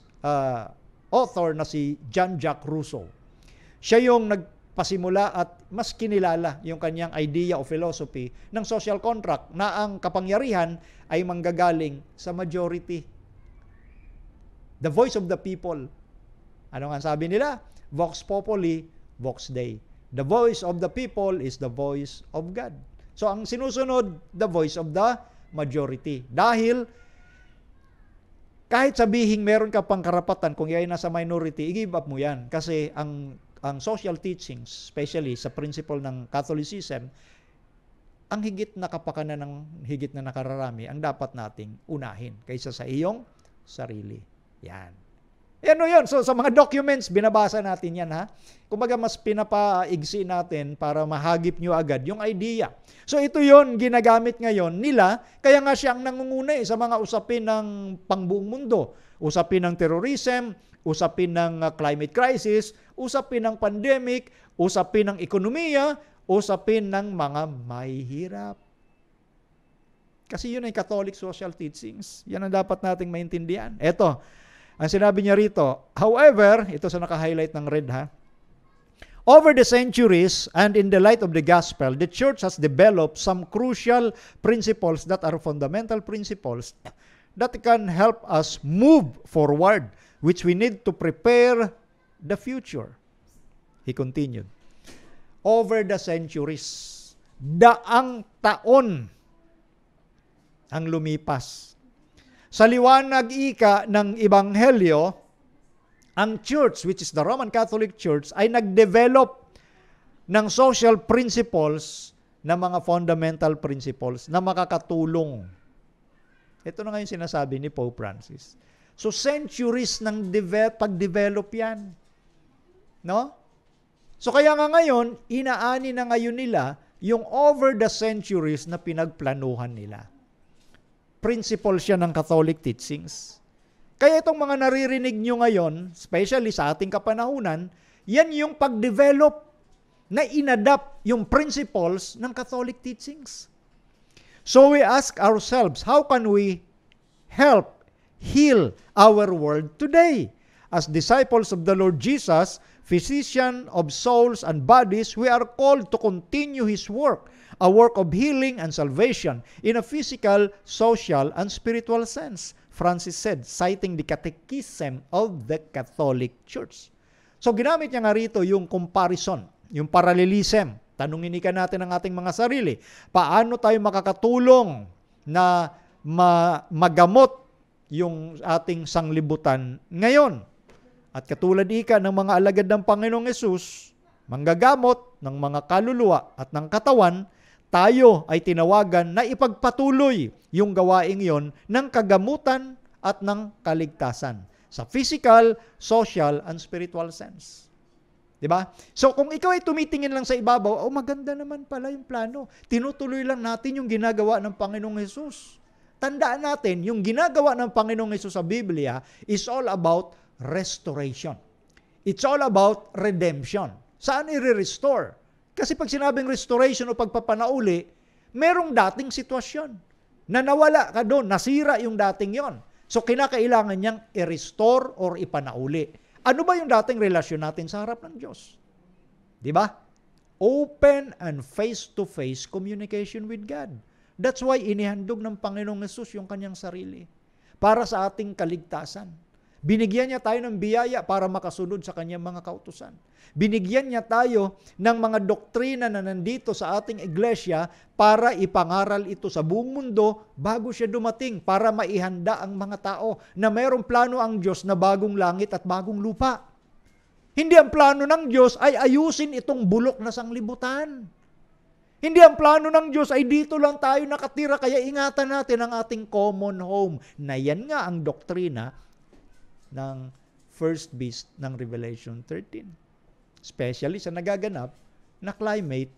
[SPEAKER 2] author na si Jean-Jacques Rousseau. Siya yung nagpasimula at mas kinilala yung kanyang idea o philosophy ng social contract na ang kapangyarihan ay manggagaling sa majority. The voice of the people. Ano nga sabi nila? Vox populi, vox Dei. The voice of the people is the voice of God. So ang sinusunod, the voice of the majority. Dahil kahit sabihin meron ka pang karapatan kung yan nasa minority, i-give up mo yan. Kasi ang social teachings, especially sa principle ng Catholicism, ang higit na kapakanan ng higit na nakararami ang dapat nating unahin kaysa sa iyong sarili. Yan. Yan o yun. So, sa mga documents, binabasa natin yan, ha? Kumbaga, mas pinapaigsi natin para mahagip nyo agad yung idea. So, ito yon ginagamit ngayon nila. Kaya nga siyang nangunguna sa mga usapin ng pangbuong mundo. Usapin ng terrorism, usapin ng climate crisis, usapin ng pandemic, usapin ng ekonomiya, usapin ng mga mahihirap. Kasi yun ay Catholic social teachings. Yan ang dapat nating maintindihan. Eto, Ang sinabi niya rito, however, ito sa naka-highlight ng red ha, over the centuries and in the light of the gospel, the church has developed some crucial principles that are fundamental principles that can help us move forward, which we need to prepare the future. He continued, over the centuries, daang taon ang lumipas. Sa liwanag ika ng Ebanghelyo, ang church, which is the Roman Catholic Church, ay nag-develop ng social principles na mga fundamental principles na makakatulong. Ito na nga yung sinasabi ni Pope Francis. So centuries ng pag-develop yan. No? So kaya nga ngayon, inaani na ngayon nila yung over the centuries na pinagplanuhan nila. Principles siya ng Catholic teachings. Kaya itong mga naririnig nyo ngayon, especially sa ating kapanahunan, yan yung pag-develop na inadapt yung principles ng Catholic teachings. So we ask ourselves, how can we help heal our world today? As disciples of the Lord Jesus, physician of souls and bodies, we are called to continue His work, a work of healing and salvation in a physical, social, and spiritual sense, Francis said, citing the Catechism of the Catholic Church. So ginamit niya nga rito yung comparison, yung parallelism. Tanungin natin ang ating mga sarili, paano tayo makakatulong na magamot yung ating sanglibutan ngayon? At katulad ika ng mga alagad ng Panginoong Hesus, manggagamot ng mga kaluluwa at ng katawan, tayo ay tinawagan na ipagpatuloy yung gawaing yon ng kagamutan at ng kaligtasan sa physical, social, and spiritual sense. Diba? So kung ikaw ay tumitingin lang sa ibabaw, maganda naman pala yung plano. Tinutuloy lang natin yung ginagawa ng Panginoong Hesus. Tandaan natin, yung ginagawa ng Panginoong Hesus sa Biblia is all about restoration. It's all about redemption. Saan i-restore? Kasi pag sinabing restoration o pagpapanauli, merong dating sitwasyon na nawala ka doon, nasira yung dating yon. So kinakailangan niyang i-restore or ipanauli. Ano ba yung dating relasyon natin sa harap ng Diyos? Di ba? Open and face-to-face communication with God. That's why inihandog ng Panginoong Hesus yung kanyang sarili para sa ating kaligtasan. Binigyan niya tayo ng biyaya para makasunod sa kanyang mga kautusan. Binigyan niya tayo ng mga doktrina na nandito sa ating iglesia para ipangaral ito sa buong mundo bago siya dumating, para maihanda ang mga tao na mayroong plano ang Diyos na bagong langit at bagong lupa. Hindi ang plano ng Diyos ay ayusin itong bulok na sanglibutan. Hindi ang plano ng Diyos ay dito lang tayo nakatira, kaya ingatan natin ang ating common home. Na yan nga ang doktrina ng first beast ng Revelation 13. Especially sa nagaganap na climate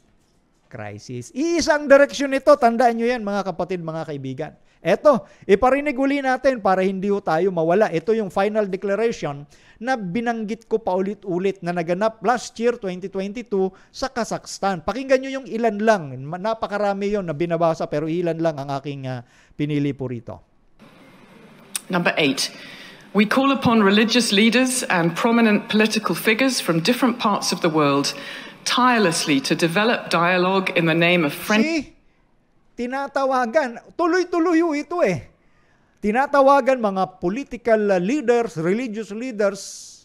[SPEAKER 2] crisis. Iisang direksyon ito, tandaan nyo yan mga kapatid, mga kaibigan. Eto, iparinig uli natin para hindi tayo mawala. Ito yung final declaration na binanggit ko pa ulit-ulit na naganap last year, 2022, sa Kazakhstan. Pakinggan nyo yung ilan lang. Napakarami yon na binabasa pero ilan lang ang aking pinili po rito.
[SPEAKER 4] Number 8. We call upon religious leaders and prominent political figures from different parts of the world tirelessly to develop dialogue in the name of friendship.
[SPEAKER 2] Tinatawagan, tuloy-tuloy ito Tinatawagan mga political leaders, religious leaders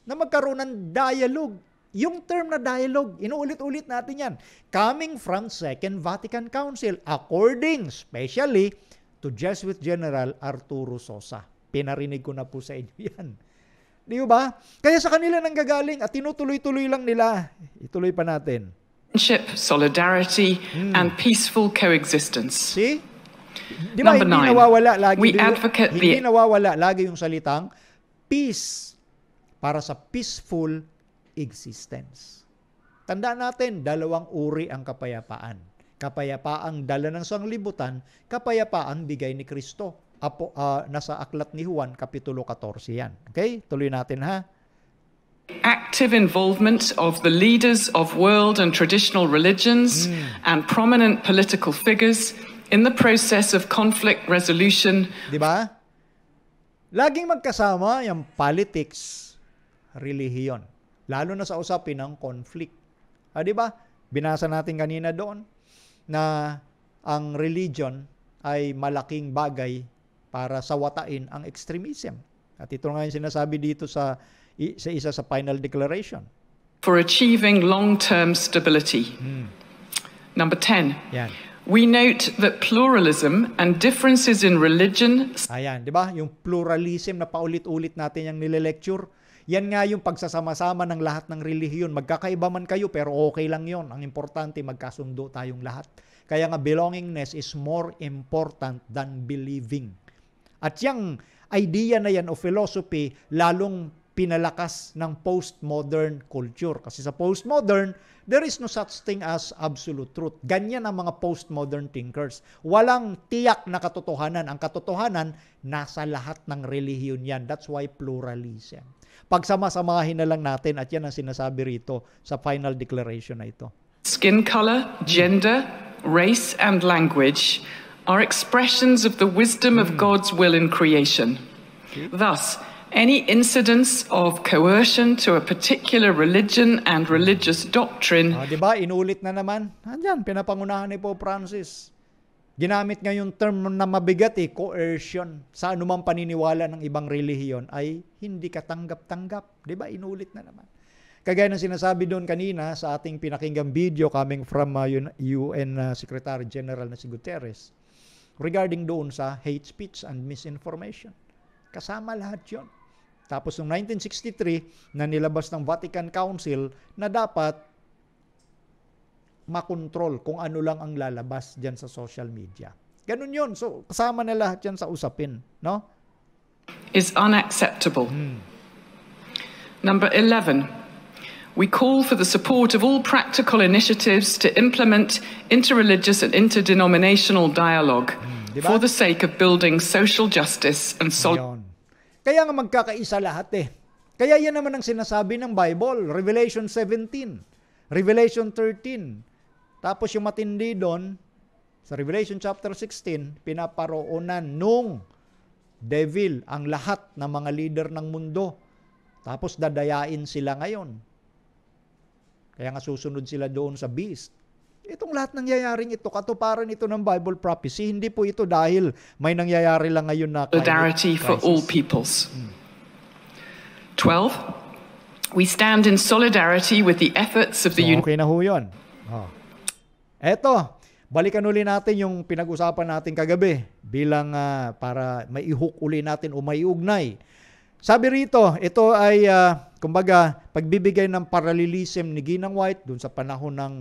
[SPEAKER 2] na magkaroon ng dialogue. Yung term na dialogue, inuulit-ulit natin yan. Coming from Second Vatican Council, according especially to Jesuit General Arturo Sosa. Pinarinig ko na po sa inyo yan. Di ba? Kaya sa kanila nanggagaling at tinutuloy-tuloy lang nila. Ituloy pa natin.
[SPEAKER 4] Friendship, solidarity, and peaceful coexistence.
[SPEAKER 2] See? Di ba,
[SPEAKER 4] Number 9. We advocate
[SPEAKER 2] hindi nawawala lagi yung salitang peace para sa peaceful existence. Tandaan natin, dalawang uri ang kapayapaan. Kapayapaang dala ng sanglibutan, kapayapaang bigay ni Kristo. Nasa aklat ni Juan, Kapitulo 14 yan. Okay? Tuloy natin ha.
[SPEAKER 4] Active involvement of the leaders of world and traditional religions and prominent political figures in the process of conflict resolution.
[SPEAKER 2] Di ba? Laging magkasama yung politics, relihiyon. Lalo na sa usapin ng conflict. Di ba? Binasa natin kanina doon na ang religion ay malaking bagay para sawatain ang extremism. At ito nga yung sinasabi dito sa isa sa final declaration.
[SPEAKER 4] For achieving long-term stability. Number 10.
[SPEAKER 2] Yan.
[SPEAKER 4] We note that pluralism and differences in religion.
[SPEAKER 2] Ayan, di ba? Yung pluralism na paulit-ulit natin yung nile-lecture. Yan nga yung pagsasama-sama ng lahat ng relihiyon. Magkakaiba man kayo pero okay lang yon. Ang importante magkasundo tayong lahat. Kaya nga belongingness is more important than believing. At yung idea na yan o philosophy lalong pinalakas ng postmodern culture. Kasi sa postmodern, there is no such thing as absolute truth. Ganyan ang mga postmodern thinkers. Walang tiyak na katotohanan. Ang katotohanan, nasa lahat ng relihiyon yan. That's why pluralism. Pagsama-samahin na lang natin at yan ang sinasabi rito sa final declaration na ito.
[SPEAKER 4] Skin color, gender, race, and language are expressions of the wisdom of God's will in creation. Thus, any incidence of coercion to a particular religion and religious doctrine.
[SPEAKER 2] Diba? Inulit na naman. Andyan, pinapangunahan ni Pope Francis. Ginamit nga yung term na mabigat coercion. Sa anumang paniniwala ng ibang relihiyon ay hindi katanggap-tanggap. Diba? Inulit na naman. Kagaya ng sinasabi doon kanina sa ating pinakinggang video coming from UN Secretary General na si Guterres regarding doon sa hate speech and misinformation. Kasama lahat yun. Tapos noong 1963, na nilabas ng Vatican Council na dapat makontrol kung ano lang ang lalabas dyan sa social media. Ganun yun. So, kasama na lahat yan sa usapin. No?
[SPEAKER 4] Is unacceptable. Number 11. We call for the support of all practical initiatives to implement interreligious and interdenominational dialogue
[SPEAKER 2] diba?
[SPEAKER 4] For the sake of building social justice and solidarity.
[SPEAKER 2] Kaya nga magkakaisa lahat Kaya yan naman ang sinasabi ng Bible, Revelation 17, Revelation 13. Tapos yung matindi doon, sa Revelation chapter 16, pinaparoonan nung devil ang lahat ng mga leader ng mundo. Tapos dadayain sila ngayon. Kaya nga susunod sila doon sa beast. Itong lahat nangyayaring ito, katuparan ito ng Bible prophecy. Hindi po ito dahil may nangyayari lang ngayon na
[SPEAKER 4] solidarity for all peoples. 12. We stand in solidarity with the efforts of the
[SPEAKER 2] Okay na ho yun. Eto, balikan uli natin yung pinag-usapan natin kagabi bilang para maihook uli natin o maiugnay. Sabi rito, ito ay kumbaga pagbibigay ng parallelism ni Ginang White dun sa panahon ng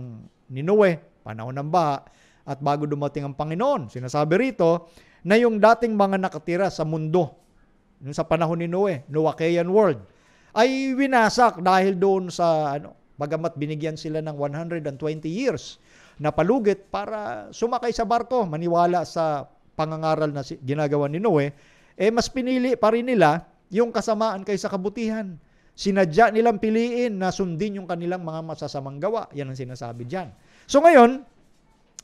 [SPEAKER 2] ni Noe, panahon ng baha, at bago dumating ang Panginoon. Sinasabi rito na yung dating mga nakatira sa mundo, yung sa panahon ni Noe, Noachian world, ay winasak dahil doon sa, bagamat binigyan sila ng 120 years na palugit para sumakay sa barko, maniwala sa pangangaral na ginagawa ni Noe, mas pinili pa rin nila yung kasamaan kaysa kabutihan. Sinadya nilang piliin na sundin yung kanilang mga masasamang gawa. Yan ang sinasabi dyan. So ngayon,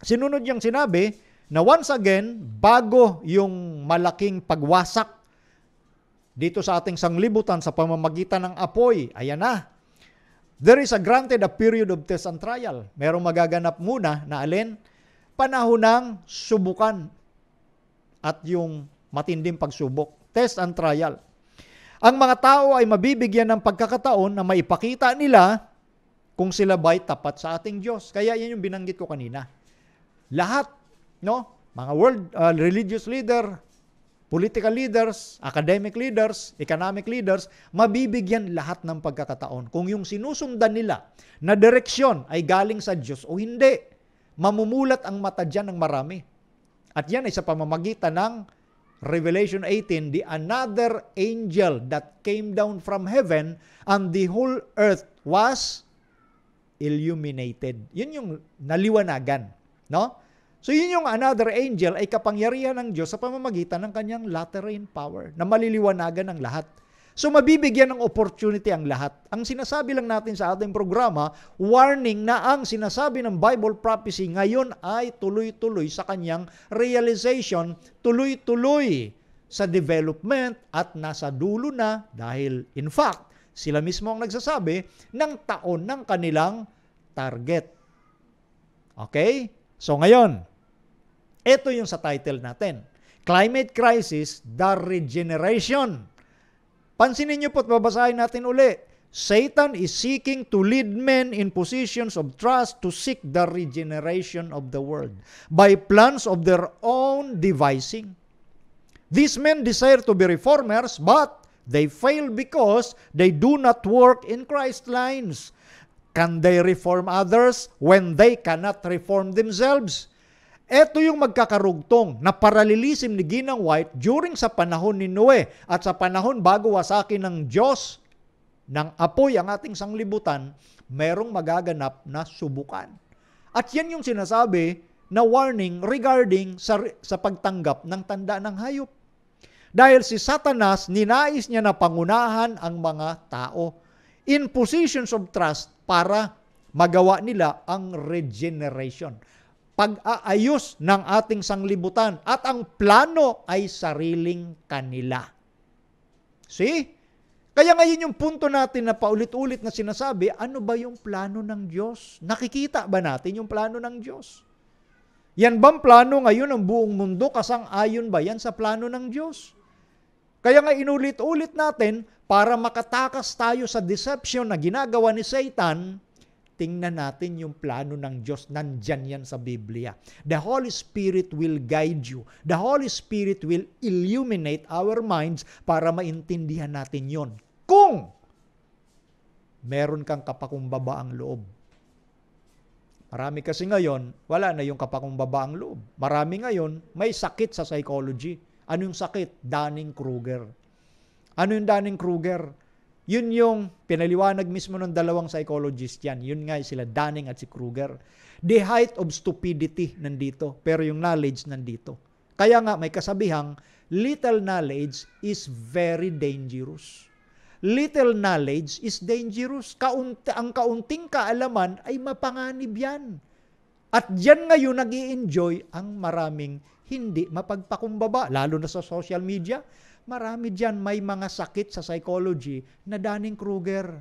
[SPEAKER 2] sinunod yung sinabi na once again, bago yung malaking pagwasak dito sa ating sanglibutan sa pamamagitan ng apoy, ayan na. There is granted a period of test and trial. Merong magaganap muna na alin? Panahon ng subukan at yung matinding pagsubok. Test and trial. Ang mga tao ay mabibigyan ng pagkakataon na maipakita nila kung sila ba'y tapat sa ating Diyos. Kaya yan yung binanggit ko kanina. Lahat, mga world religious leader, political leaders, academic leaders, economic leaders, mabibigyan lahat ng pagkakataon. Kung yung sinusundan nila na direksyon ay galing sa Diyos o hindi, mamumulat ang mata dyan ng marami. At yan ay sa pamamagitan ng Revelation 18, the another angel that came down from heaven and the whole earth was illuminated. Yun yung naliwanagan. No? So yun yung another angel ay kapangyarihan ng Diyos sa pamamagitan ng kanyang latter rain power na maliliwanagan ang lahat. So mabibigyan ng opportunity ang lahat. Ang sinasabi lang natin sa ating programa, warning na ang sinasabi ng Bible prophecy ngayon ay tuloy-tuloy sa kanyang realization, tuloy-tuloy sa development at nasa dulo na dahil in fact, sila mismo ang nagsasabi ng taon ng kanilang target. Okay? So ngayon, ito yung sa title natin. Climate Crisis, the Regeneration. Pansinin niyo po at babasahin natin uli. Satan is seeking to lead men in positions of trust to seek the regeneration of the world by plans of their own devising. These men desire to be reformers, but they fail because they do not work in Christ's lines. Can they reform others when they cannot reform themselves? Ito yung magkakarugtong na paralilisim ni Ginang White during sa panahon ni Noe at sa panahon bago wasakin ng Diyos ng apoy ang ating sanglibutan, merong magaganap na subukan. At yan yung sinasabi na warning regarding sa pagtanggap ng tanda ng hayop. Dahil si Satanas, ninais niya na pangunahan ang mga tao in positions of trust para magawa nila ang regeneration. Pag-aayos ng ating sanglibutan at ang plano ay sariling kanila. See? Kaya ngayon yung punto natin na paulit-ulit na sinasabi, ano ba yung plano ng Diyos? Nakikita ba natin yung plano ng Diyos? Yan bang plano ngayon ng buong mundo? Kasang-ayon ba yan sa plano ng Diyos? Kaya nga inulit-ulit natin para makatakas tayo sa deception na ginagawa ni Satan, tingnan natin yung plano ng Diyos. Nandyan yan sa Biblia. The Holy Spirit will guide you. The Holy Spirit will illuminate our minds para maintindihan natin yon. Kung meron kang kapakumbaba loob. Marami kasi ngayon, wala na yung kapakumbaba loob. Marami ngayon, may sakit sa psychology. Ano yung sakit? Dunning-Kruger. Ano yung Dunning-Kruger? Yun yung pinaliwanag mismo ng dalawang psychologist yan. Yun nga sila, Dunning at si Kruger. The height of stupidity nandito, pero yung knowledge nandito. Kaya nga may kasabihang, little knowledge is very dangerous. Little knowledge is dangerous. Ang kaunting kaalaman ay mapanganib yan. At diyan ngayon nag-i-enjoy ang maraming hindi mapagpakumbaba, lalo na sa social media. Marami diyan may mga sakit sa psychology na Dunning-Kruger.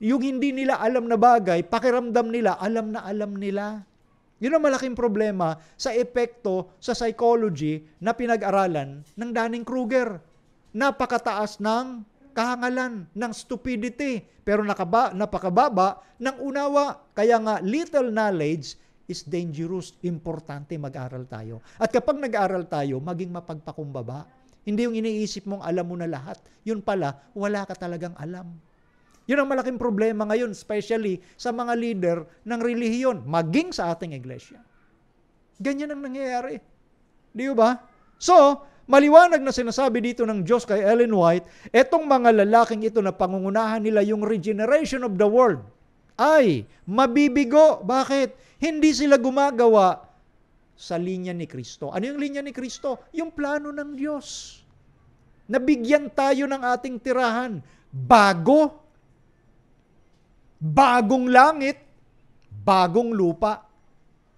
[SPEAKER 2] Yung hindi nila alam na bagay, pakiramdam nila, alam na alam nila. Yun ang malaking problema sa epekto sa psychology na pinag-aralan ng Dunning-Kruger. Napakataas ng kahangalan, ng stupidity, pero napakababa ng unawa. Kaya nga, little knowledge is dangerous. Importante mag-aral tayo. At kapag nag-aral tayo, maging mapagpakumbaba. Hindi yung iniisip mong alam mo na lahat. Yun pala, wala ka talagang alam. Yun ang malaking problema ngayon, especially sa mga leader ng relihiyon, maging sa ating iglesia. Ganyan ang nangyayari. Di ba? So, maliwanag na sinasabi dito ng Diyos kay Ellen White, etong mga lalaking ito na pangungunahan nila yung regeneration of the world ay mabibigo. Bakit? Hindi sila gumagawa sa linya ni Kristo. Ano yung linya ni Kristo? Yung plano ng Diyos. Nabigyan tayo ng ating tirahan. Bagong langit, bagong lupa.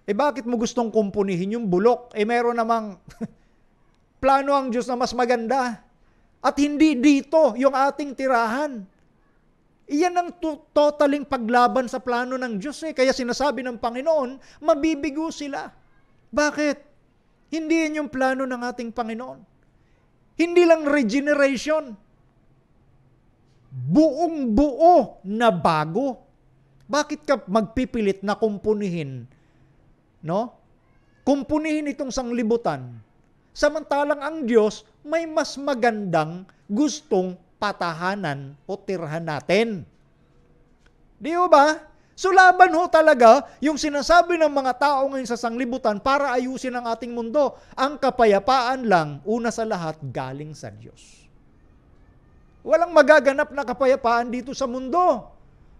[SPEAKER 2] Bakit mo gustong kumpunihin yung bulok? Meron namang plano ang Diyos na mas maganda. At hindi dito yung ating tirahan. Iyan ang totaling paglaban sa plano ng Diyos. Kaya sinasabi ng Panginoon, mabibigo sila. Bakit? Hindi yan yung plano ng ating Panginoon. Hindi lang regeneration. Buong buo na bago. Bakit ka magpipilit na kumpunihin? No? Kumpunihin itong sanglibutan. Samantalang ang Diyos may mas magandang gustong patahanan o tirhan natin. Di ba? So laban ho talaga yung sinasabi ng mga tao ngayon sa sanglibutan para ayusin ang ating mundo. Ang kapayapaan lang, una sa lahat, galing sa Diyos. Walang magaganap na kapayapaan dito sa mundo.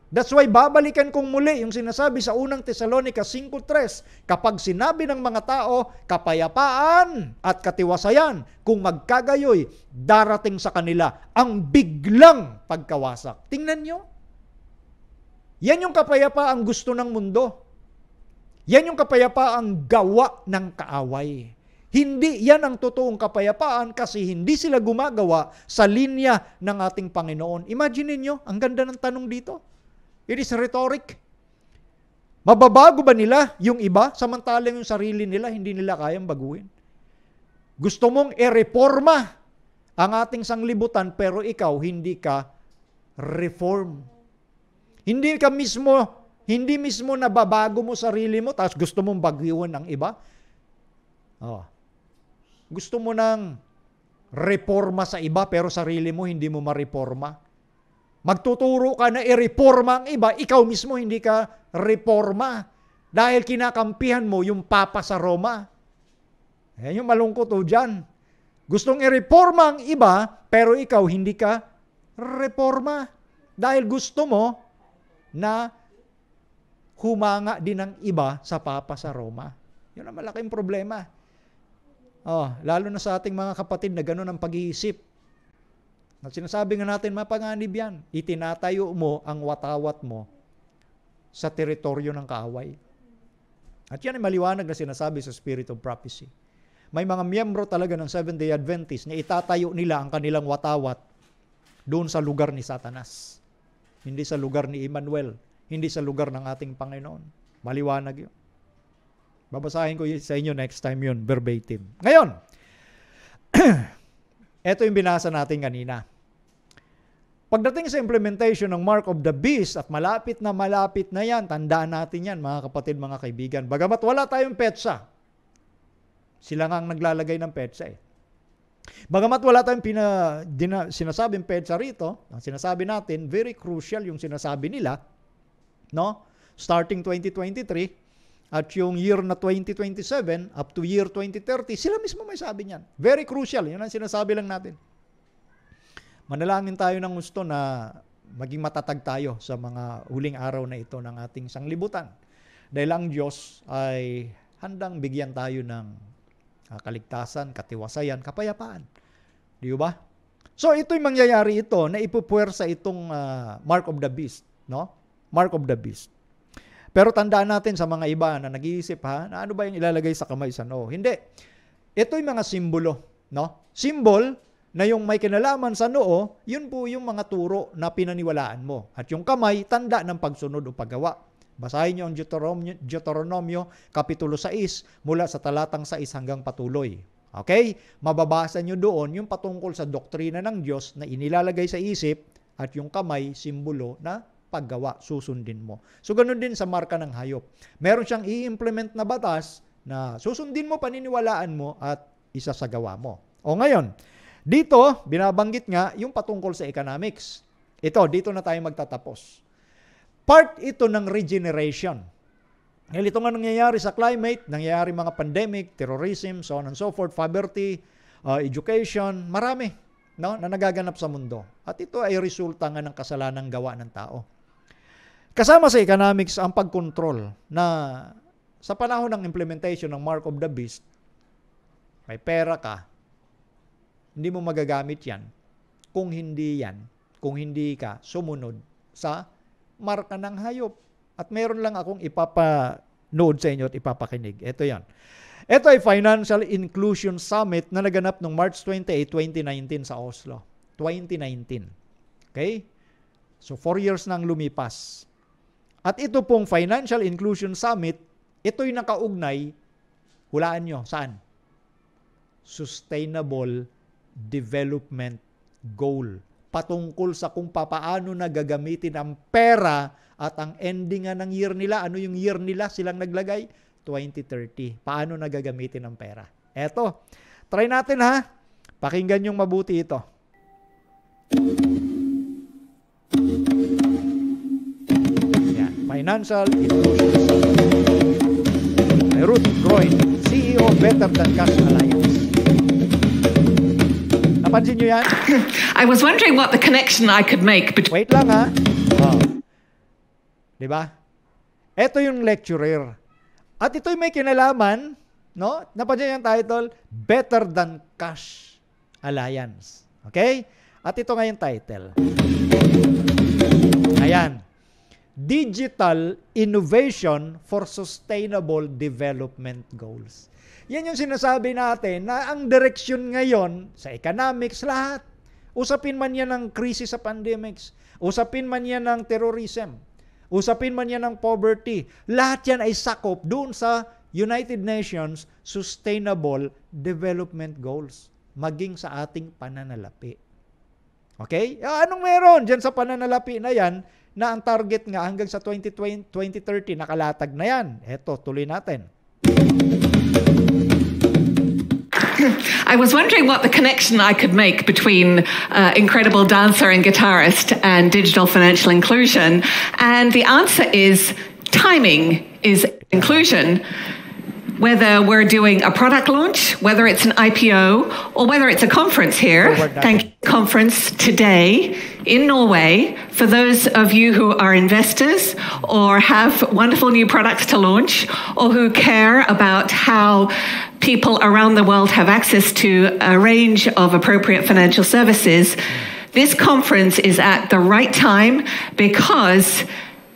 [SPEAKER 2] That's why babalikan kong muli yung sinasabi sa unang Tesalonica 5:3. Kapag sinabi ng mga tao, kapayapaan at katiwasayan, kung magkagayoy, darating sa kanila ang biglang pagkawasak. Tingnan nyo. Yan yung kapayapaang gusto ng mundo. Yan yung kapayapaang gawa ng kaaway. Hindi yan ang totoong kapayapaan kasi hindi sila gumagawa sa linya ng ating Panginoon. Imagine niyo, ang ganda ng tanong dito. It is rhetoric. Mababago ba nila yung iba samantalang yung sarili nila hindi nila kayang baguhin? Gusto mong i-reforma ang ating sanglibutan pero ikaw hindi ka reform. Hindi mismo nababago mo sarili mo tapos gusto mong baguhin ang iba. Gusto mo ng reforma sa iba pero sarili mo hindi mo ma-reforma. Magtuturo ka na i-reforma ang iba, ikaw mismo hindi ka reforma dahil kinakampihan mo yung Papa sa Roma. Yan yung malungkot dyan. Gustong i-reforma ang iba pero ikaw hindi ka reforma dahil gusto mo na humanga din ang iba sa Papa sa Roma. Yun ang malaking problema. Lalo na sa ating mga kapatid na gano'n ang pag-iisip. At sinasabi nga natin, mapanganib yan. Itinatayo mo ang watawat mo sa teritoryo ng kaaway. At yan ay maliwanag na sinasabi sa Spirit of Prophecy. May mga miyembro talaga ng Seventh-day Adventist na itatayo nila ang kanilang watawat doon sa lugar ni Satanas. Hindi sa lugar ni Emmanuel. Hindi sa lugar ng ating Panginoon. Maliwanag yun. Babasahin ko sa inyo next time yun, verbatim. Ngayon, ito yung binasa natin kanina. Pagdating sa implementation ng Mark of the Beast at malapit na yan, tandaan natin yan mga kapatid, mga kaibigan. Bagamat wala tayong petsa, sila nga ang naglalagay ng petsa eh. Bagamat wala tayong sinasabing petsa rito, ang sinasabi natin, very crucial yung sinasabi nila, no? Starting 2023, at yung year na 2027 up to year 2030, sila mismo may sabi niyan. Very crucial. Yun ang sinasabi lang natin. Manalangin tayo ng gusto na maging matatag tayo sa mga huling araw na ito ng ating sanglibutan. Dahil ang Diyos ay handang bigyan tayo ng kaligtasan, katiwasayan, kapayapaan. Di ba? So ito'y mangyayari ito na ipupuwersa itong Mark of the Beast. No? Mark of the Beast. Pero tandaan natin sa mga iba na nag-iisip na ano ba yung ilalagay sa kamay sa noo? Hindi. Ito'y mga simbolo. No? Symbol na yung may kinalaman sa noo, yun po yung mga turo na pinaniwalaan mo. At yung kamay, tanda ng pagsunod o paggawa. Basahin nyo ang Deuteronomio, Kapitulo 6, mula sa talatang 6 hanggang patuloy. Okay? Mababasa nyo doon yung patungkol sa doktrina ng Diyos na inilalagay sa isip at yung kamay, simbolo na paggawa, susundin mo. So, ganun din sa marka ng hayop. Meron siyang i-implement na batas na susundin mo, paniniwalaan mo, at isasagawa mo. O ngayon, dito, binabanggit nga yung patungkol sa economics. Dito na tayo magtatapos. Part ito ng regeneration. Ngayon, ito nga nangyayari sa climate, nangyayari mga pandemic, terrorism, so on and so forth, poverty, education, marami, no, na nagaganap sa mundo. At ito ay resulta nga ng kasalanang gawa ng tao. Kasama sa economics ang pagkontrol na sa panahon ng implementation ng Mark of the Beast, may pera ka, hindi mo magagamit yan kung hindi ka sumunod sa marka ng hayop. At meron lang akong ipapanood sa inyo at ipapakinig. Ito yan. Ito ay Financial Inclusion Summit na naganap noong March 28, 2019 sa Oslo. 2019. Okay? So 4 years nang lumipas. At ito pong Financial Inclusion Summit, ito'y nakaugnay, hulaan nyo, saan? Sustainable Development Goal. Patungkol sa kung papaano na gagamitin ang pera at ang ending ng year nila. Ano yung year nila silang naglagay? 2030. Paano na gagamitin ang pera? Eto, try natin ha. Pakinggan yung mabuti ito. Financial Inclusion Summit. By Ruth Groin, CEO of Better Than Cash Alliance. Napansin nyo yan?
[SPEAKER 4] I was wondering what the connection I could make between...
[SPEAKER 2] Wait lang ha. Diba? Ito yung lecturer. At ito'y may kinalaman, no? Napansin yung title, Better Than Cash Alliance. Okay? At ito nga yung title. Ayan. Digital Innovation for Sustainable Development Goals. Yan yung sinasabi natin na ang direksyon ngayon sa economics, lahat. Usapin man yan ng crisis sa pandemics, usapin man yan ng terrorism, usapin man yan ng poverty, lahat yan ay sakop doon sa United Nations Sustainable Development Goals, maging sa ating pananalapi. Okay? Anong meron dyan sa pananalapi na yan na ang target nga hanggang sa 2030 nakalatag na yan? Eto, tuloy natin.
[SPEAKER 5] I was wondering what the connection I could make between incredible dancer and guitarist and digital financial inclusion. And the answer is timing is inclusion. Whether we're doing a product launch, whether it's an IPO, or whether it's a conference here. Thank you. Conference today in Norway for those of you who are investors or have wonderful new products to launch or who care about how people around the world have access to a range of appropriate financial services. This conference is at the right time because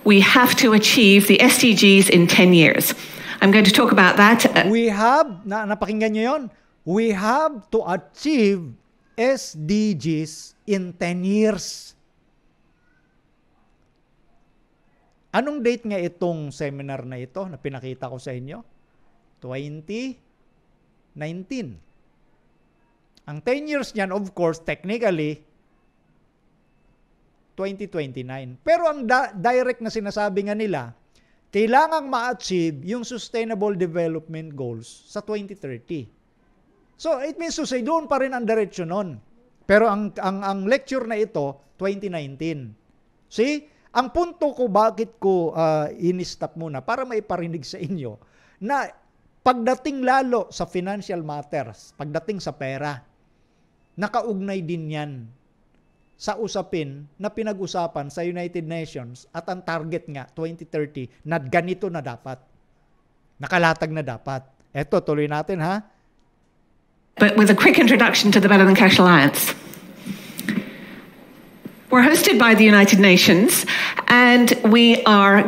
[SPEAKER 5] we have to achieve the SDGs in 10 years. I'm going to talk about that.
[SPEAKER 2] We have, napakinggan nyo yun, we have to achieve SDGs in 10 years. Anong date nga itong seminar na ito na pinakita ko sa inyo? 2019. Ang 10 years niyan, of course, technically, 2029. Pero ang direct na sinasabi nga nila, kailangang ma-achieve yung Sustainable Development Goals sa 2030. So, it means to say, doon pa rin ang direksyon nun. Pero ang lecture na ito, 2019. See? Ang punto ko, bakit ko in-stop muna, para maiparinig sa inyo, na pagdating lalo sa financial matters, pagdating sa pera, nakaugnay din yan sa usapin na pinag-usapan sa United Nations at ang target nga 2030 na ganito na dapat. Nakalatag na dapat. Eto, tuloy natin ha.
[SPEAKER 5] But with a quick introduction to the Better Than Cash Alliance. We're hosted by the United Nations and we are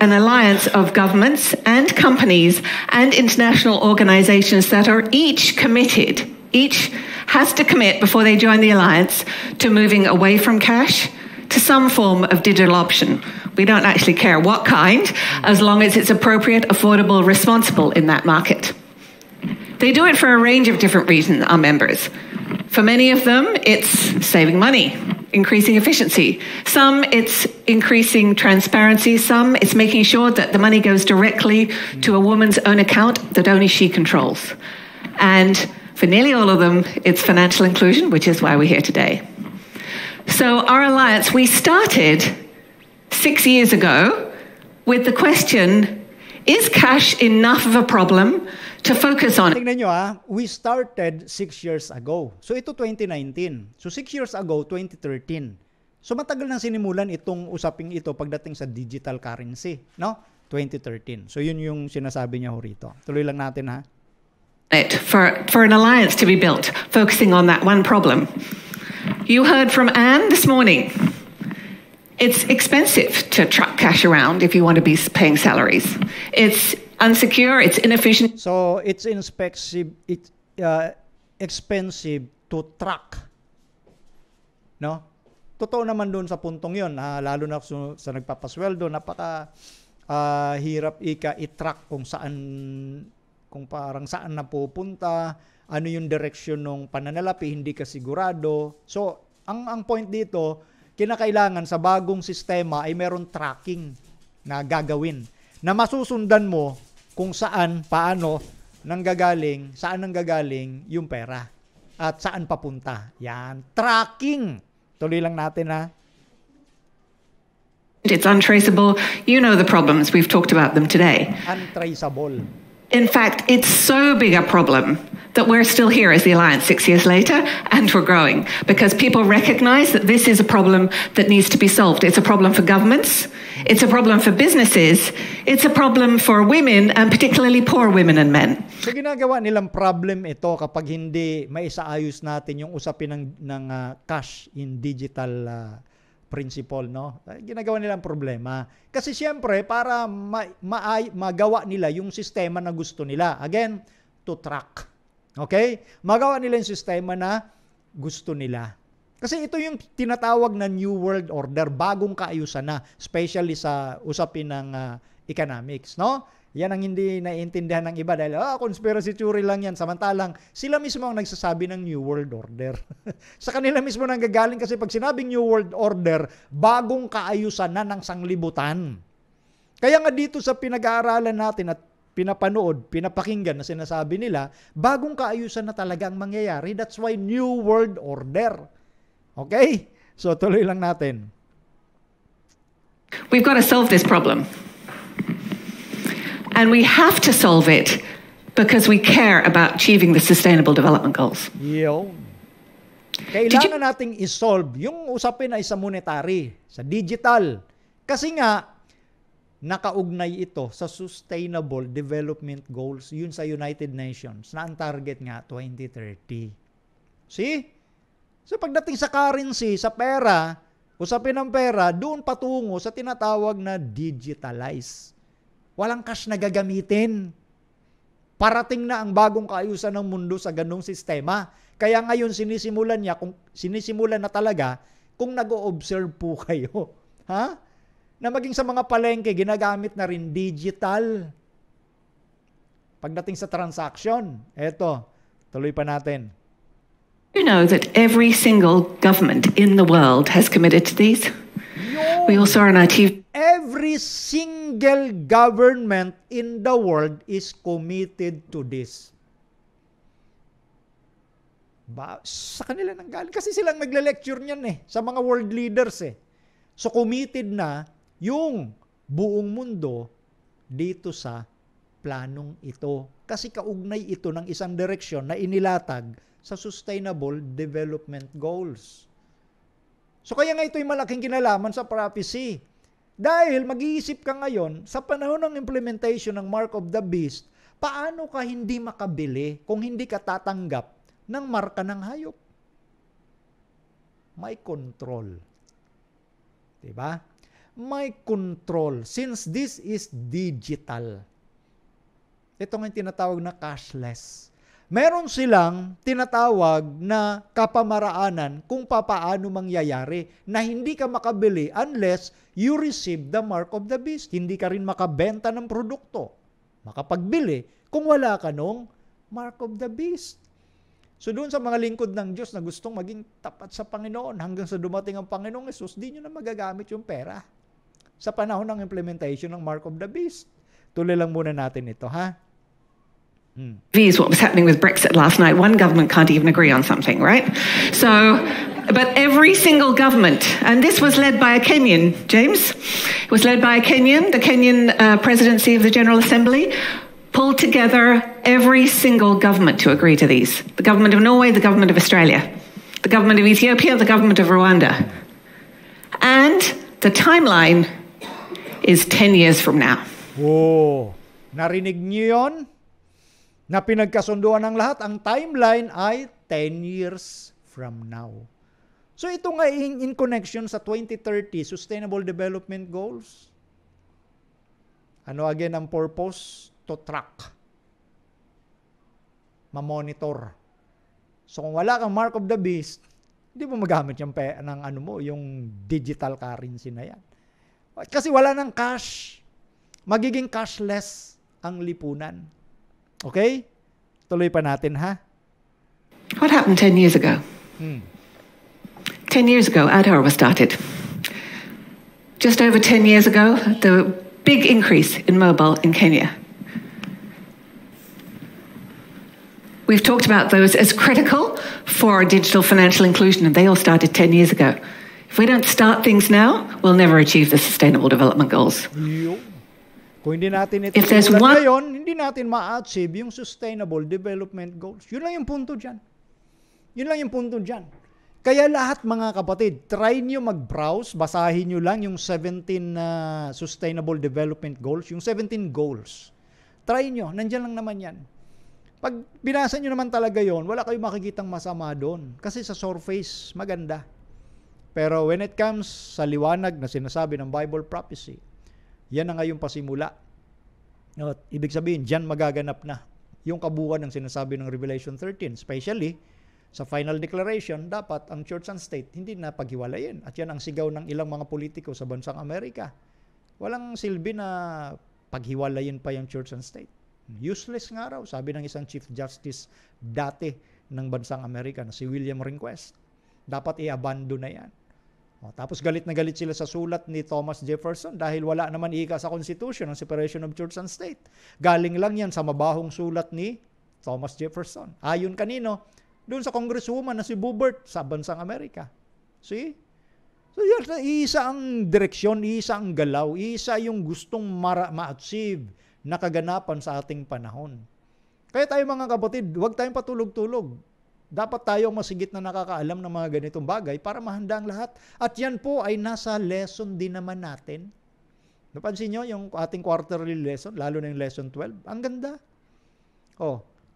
[SPEAKER 5] an alliance of governments and companies and international organizations that are each committed, each has to commit before they join the alliance to moving away from cash to some form of digital option. We don't actually care what kind, as long as it's appropriate, affordable, responsible in that market. They do it for a range of different reasons, our members. For many of them, it's saving money, increasing efficiency. Some, it's increasing transparency. Some, it's making sure that the money goes directly to a woman's own account that only she controls. And for nearly all of them, it's financial inclusion, which is why we're here today. So our alliance, we started 6 years ago with the question, is cash enough of a problem to focus on?
[SPEAKER 2] Tingnan nyo we started 6 years ago. So ito 2019. So 6 years ago, 2013. So matagal nang sinimulan itong usaping ito pagdating sa digital currency, no? 2013. So yun yung sinasabi niya ho rito. Tuloy lang natin ha.
[SPEAKER 5] For an alliance to be built, focusing on that one problem. You heard from Anne this morning. It's expensive to truck cash around if you want to be paying salaries. It's unsecure, it's inefficient.
[SPEAKER 2] So it's expensive to track. No? Totoo naman doon sa puntong yun, lalo na sa nagpapasweldo, napaka hirap i-track kung saan, kung parang saan na pupunta, ano yung direksyon ng pananalapi, hindi ka sigurado. So, ang point dito, kinakailangan sa bagong sistema ay meron tracking na gagawin, na masusundan mo kung saan, paano saan nanggagaling yung pera at saan papunta. Yan, tracking. Tuloy lang natin ha.
[SPEAKER 5] It's untraceable. You know the problems. We've talked about them today.
[SPEAKER 2] Untraceable.
[SPEAKER 5] In fact, it's so big a problem that we're still here as the Alliance 6 years later, and we're growing because people recognize that this is a problem that needs to be solved. It's a problem for governments. It's a problem for businesses. It's a problem for women, and particularly poor women and men.
[SPEAKER 2] So ginagawa nilang problem ito kapag hindi maisaayos natin yung usapin ng cash in digital principle, no? Ginagawa nilang problema. Kasi siyempre, para magawa nila yung sistema na gusto nila. Again, to track. Okay? Magawa nila yung sistema na gusto nila. Kasi ito yung tinatawag na New World Order, bagong kaayusan na, especially sa usapin ng economics, no? Yan ang hindi naiintindihan ng iba dahil, conspiracy theory lang yan. Samantalang, sila mismo ang nagsasabi ng New World Order. Sa kanila mismo nanggagaling kasi pag sinabing New World Order, bagong kaayusan na ng sanglibutan. Kaya nga dito sa pinag-aaralan natin at pinapanood, pinapakinggan na sinasabi nila, bagong kaayusan na talaga ang mangyayari. That's why New World Order. Okay? So, tuloy lang natin.
[SPEAKER 5] We've got to solve this problem. And we have to solve it because we care about achieving the Sustainable Development Goals.
[SPEAKER 2] Yun. Kailangan nating isolve yung usapin ay sa monetary, sa digital. Kasi nga, nakaugnay ito sa Sustainable Development Goals, yun sa United Nations, na ang target nga 2030. See? So pagdating sa currency, sa pera, usapin ng pera, doon patungo sa tinatawag na digitalize. Walang cash na gagamitin. Parating na ang bagong kaayusan ng mundo sa ganung sistema. Kaya ngayon sinisimulan na talaga kung nag-o-observe po kayo. Ha? Na maging sa mga palengke, ginagamit na rin digital. Pagdating sa transaction, eto, tuloy pa natin.
[SPEAKER 5] You know that every single government in the world has committed to these? We also are on our TV.
[SPEAKER 2] Every single government in the world is committed to this. Sa kanila nang galing. Kasi silang nagle-lecture niyan sa mga world leaders So committed na yung buong mundo dito sa planong ito. Kasi kaugnay ito ng isang direksyon na inilatag sa Sustainable Development Goals. So kaya nga ito'y malaking kinalaman sa prophecy. Dahil mag-iisip ka ngayon, sa panahon ng implementation ng Mark of the Beast, paano ka hindi makabili kung hindi ka tatanggap ng marka ng hayop? May control. Diba? May control. Since this is digital. Ito nga yung tinatawag na cashless. Meron silang tinatawag na kapamaraanan kung papaano mangyayari na hindi ka makabili unless you receive the mark of the beast. Hindi ka rin makabenta ng produkto, makapagbili kung wala ka nung mark of the beast. So doon sa mga lingkod ng Diyos na gustong maging tapat sa Panginoon hanggang sa dumating ang Panginoong Yesus, di nyo na magagamit yung pera sa panahon ng implementation ng mark of the beast. Tuloy lang muna natin ito, ha?
[SPEAKER 5] Is what was happening with Brexit last night. One government can't even agree on something, right? So, but every single government, and this was led by a Kenyan, James, it was led by a Kenyan, the Kenyan presidency of the General Assembly, pulled together every single government to agree to these. The government of Norway, the government of Australia, the government of Ethiopia, the government of Rwanda. And the timeline is 10 years from now.
[SPEAKER 2] Oh, narinig niyo yun? Na pinagkasunduan ng lahat, ang timeline ay 10 years from now. So ito nga in connection sa 2030 Sustainable Development Goals. Ano again ang purpose? To track. Ma-monitor. So kung wala kang mark of the beast, hindi mo magamit yung yung digital currency na yan. Kasi wala nang cash. Magiging cashless ang lipunan. Okay? Tuloy pa natin, ha?
[SPEAKER 5] What happened 10 years ago? 10 years ago, ADHR was started. Just over 10 years ago, the big increase in mobile in Kenya. We've talked about those as critical for digital financial inclusion, and they all started 10 years ago. If we don't start things now, we'll never achieve the Sustainable Development Goals.
[SPEAKER 2] Kung hindi natin ito simulan ngayon, hindi natin ma-achieve yung Sustainable Development Goals. Yun lang yung punto dyan. Yun lang yung punto dyan. Kaya lahat mga kapatid, try nyo mag-browse, basahin nyo lang yung 17 Sustainable Development Goals, yung 17 goals. Try nyo, nandyan lang naman yan. Pag binasa nyo naman talaga yon, wala kayong makikitang masama doon. Kasi sa surface, maganda. Pero when it comes sa liwanag na sinasabi ng Bible prophecy, yan na ngayong pasimula. At ibig sabihin, dyan magaganap na yung kabuuan ng sinasabi ng Revelation 13. Especially, sa final declaration, dapat ang church and state hindi na paghiwalayin. At yan ang sigaw ng ilang mga politiko sa bansang Amerika. Walang silbi na paghiwalayin pa yung church and state. Useless nga raw, sabi ng isang Chief Justice dati ng bansang Amerika na si William Rehnquist. Dapat i-abandon na yan. Tapos galit na galit sila sa sulat ni Thomas Jefferson dahil wala naman ika sa Constitution ang separation of church and state. Galing lang yan sa mabahong sulat ni Thomas Jefferson. Ayon kanino? Doon sa congresswoman na si Boebert sa bansang Amerika. See? So yan, iisa ang direksyon, iisa ang galaw, iisa yung gustong ma-achieve na kaganapan sa ating panahon. Kaya tayo mga kapatid, huwag tayong patulog-tulog. Dapat tayo masigit na nakakaalam ng mga ganitong bagay para mahanda ang lahat. At yan po ay nasa lesson din naman natin. Napansin nyo yung ating quarterly lesson, lalo na yung lesson 12? Ang ganda.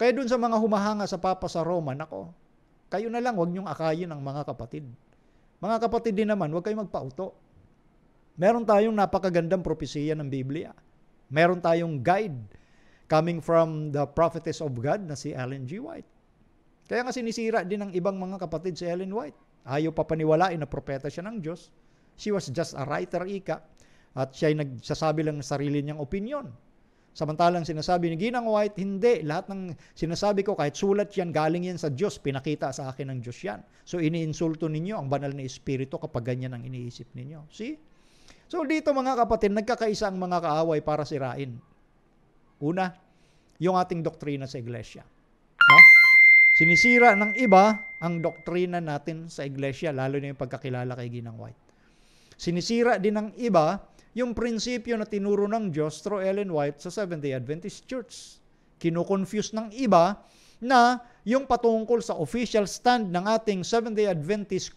[SPEAKER 2] Kaya dun sa mga humahanga sa Papa sa Roma, nako, kayo na lang, huwag nyong akayin ang mga kapatid. Mga kapatid din naman, huwag kayong magpauto. Meron tayong napakagandang propesiya ng Biblia. Meron tayong guide coming from the prophetess of God na si Ellen G. White. Kaya nga sinisira din ng ibang mga kapatid si Ellen White. Ayaw pa paniwalain na propeta siya ng Diyos. She was just a writer, ika. At siya ay nagsasabi lang ng sarili niyang opinion. Samantalang sinasabi ni Ginang White, hindi. Lahat ng sinasabi ko, kahit sulat yan, galing yan sa Diyos, pinakita sa akin ng Diyos yan. So iniinsulto ninyo ang banal na espiritu kapag ganyan ang iniisip ninyo. See? So dito mga kapatid, nagkakaisa ang mga kaaway para sirain. Una, yung ating doktrina sa iglesia. No? Sinisira ng iba ang doktrina natin sa iglesia, lalo na yung pagkakilala kay Ginang White. Sinisira din ng iba yung prinsipyo na tinuro ng Diyos through Ellen White sa Seventh-day Adventist Church. Kino-confuse ng iba na yung patungkol sa official stand ng ating Seventh-day Adventist,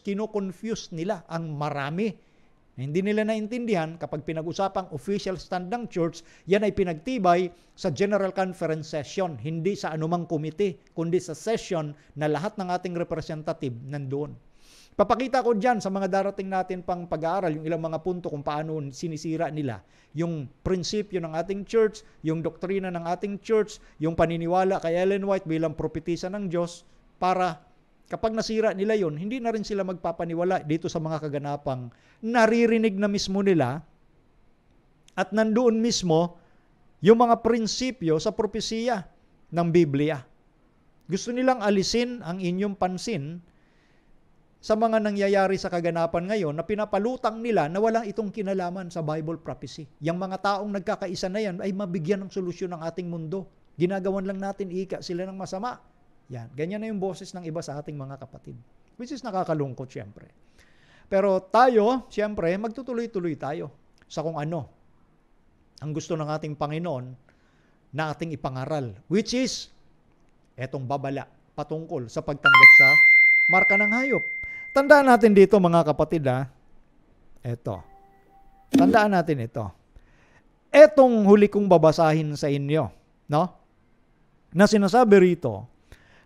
[SPEAKER 2] kino-confuse nila ang marami. Hindi nila naintindihan kapag pinag-usapang official stand ng church, yan ay pinagtibay sa General Conference session, hindi sa anumang komite, kundi sa session na lahat ng ating representative nandoon. Papakita ko dyan sa mga darating natin pang pag-aaral, yung ilang mga punto kung paano sinisira nila yung prinsipyo ng ating church, yung doktrina ng ating church, yung paniniwala kay Ellen White bilang propetisa ng Diyos, para kapag nasira nila yon, hindi na rin sila magpapaniwala dito sa mga kaganapang naririnig na mismo nila at nandoon mismo yung mga prinsipyo sa propesiya ng Biblia. Gusto nilang alisin ang inyong pansin sa mga nangyayari sa kaganapan ngayon na pinapalutang nila na walang itong kinalaman sa Bible prophecy. Yung mga taong nagkakaisa na yan ay mabigyan ng solusyon ng ating mundo. Ginagawan lang natin ika sila ng masama. Yan, ganyan na yung boses ng iba sa ating mga kapatid. Which is nakakalungkot siyempre. Pero tayo, siyempre, magtutuloy-tuloy tayo sa kung ano ang gusto ng ating Panginoon na ating ipangaral. Which is, etong babala patungkol sa pagtanggap sa marka ng hayop. Tandaan natin dito mga kapatid Eto. Tandaan natin ito. Etong huli kong babasahin sa inyo, no? Na sinasabi rito,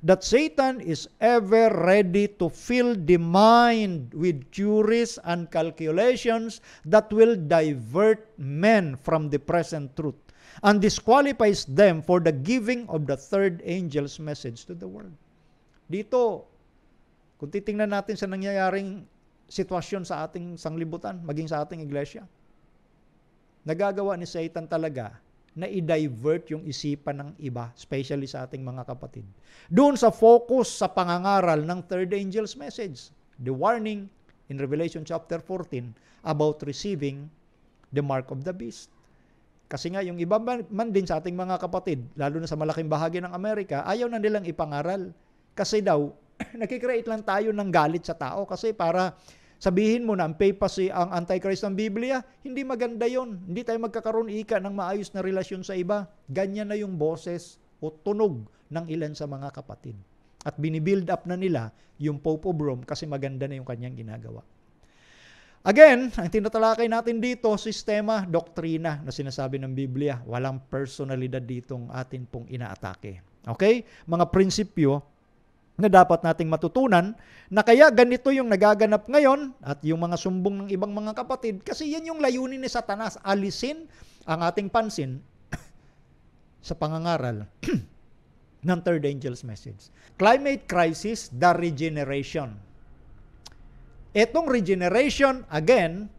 [SPEAKER 2] that Satan is ever ready to fill the mind with theories and calculations that will divert men from the present truth and disqualifies them for the giving of the third angel's message to the world. Dito, kung titingnan natin sa nangyayaring sitwasyon sa ating sanglibutan, maging sa ating iglesia, nagagawa ni Satan talaga na i-divert yung isipan ng iba, especially sa ating mga kapatid. Doon sa focus sa pangangaral ng third angel's message, the warning in Revelation chapter 14 about receiving the mark of the beast. Kasi nga yung iba man din sa ating mga kapatid, lalo na sa malaking bahagi ng Amerika, ayaw na nilang ipangaral. Kasi daw, nakikreate lang tayo ng galit sa tao kasi para sabihin mo na ang papacy ang Antichrist ng Biblia, hindi maganda yon. Hindi tayo magkakaroon ika ng maayos na relasyon sa iba. Ganyan na yung boses o tunog ng ilan sa mga kapatid. At binibuild up na nila yung Pope of Rome kasi maganda na yung kanyang ginagawa. Again, ang tinatalakay natin dito, sistema, doktrina na sinasabi ng Biblia. Walang personalidad ditong atin pong inaatake. Okay? Mga prinsipyo na dapat nating matutunan na kaya ganito yung nagaganap ngayon at yung mga sumbong ng ibang mga kapatid kasi yan yung layunin ni Satanas, alisin ang ating pansin sa pangangaral ng third angel's message. Climate crisis, the regeneration. Etong regeneration, again,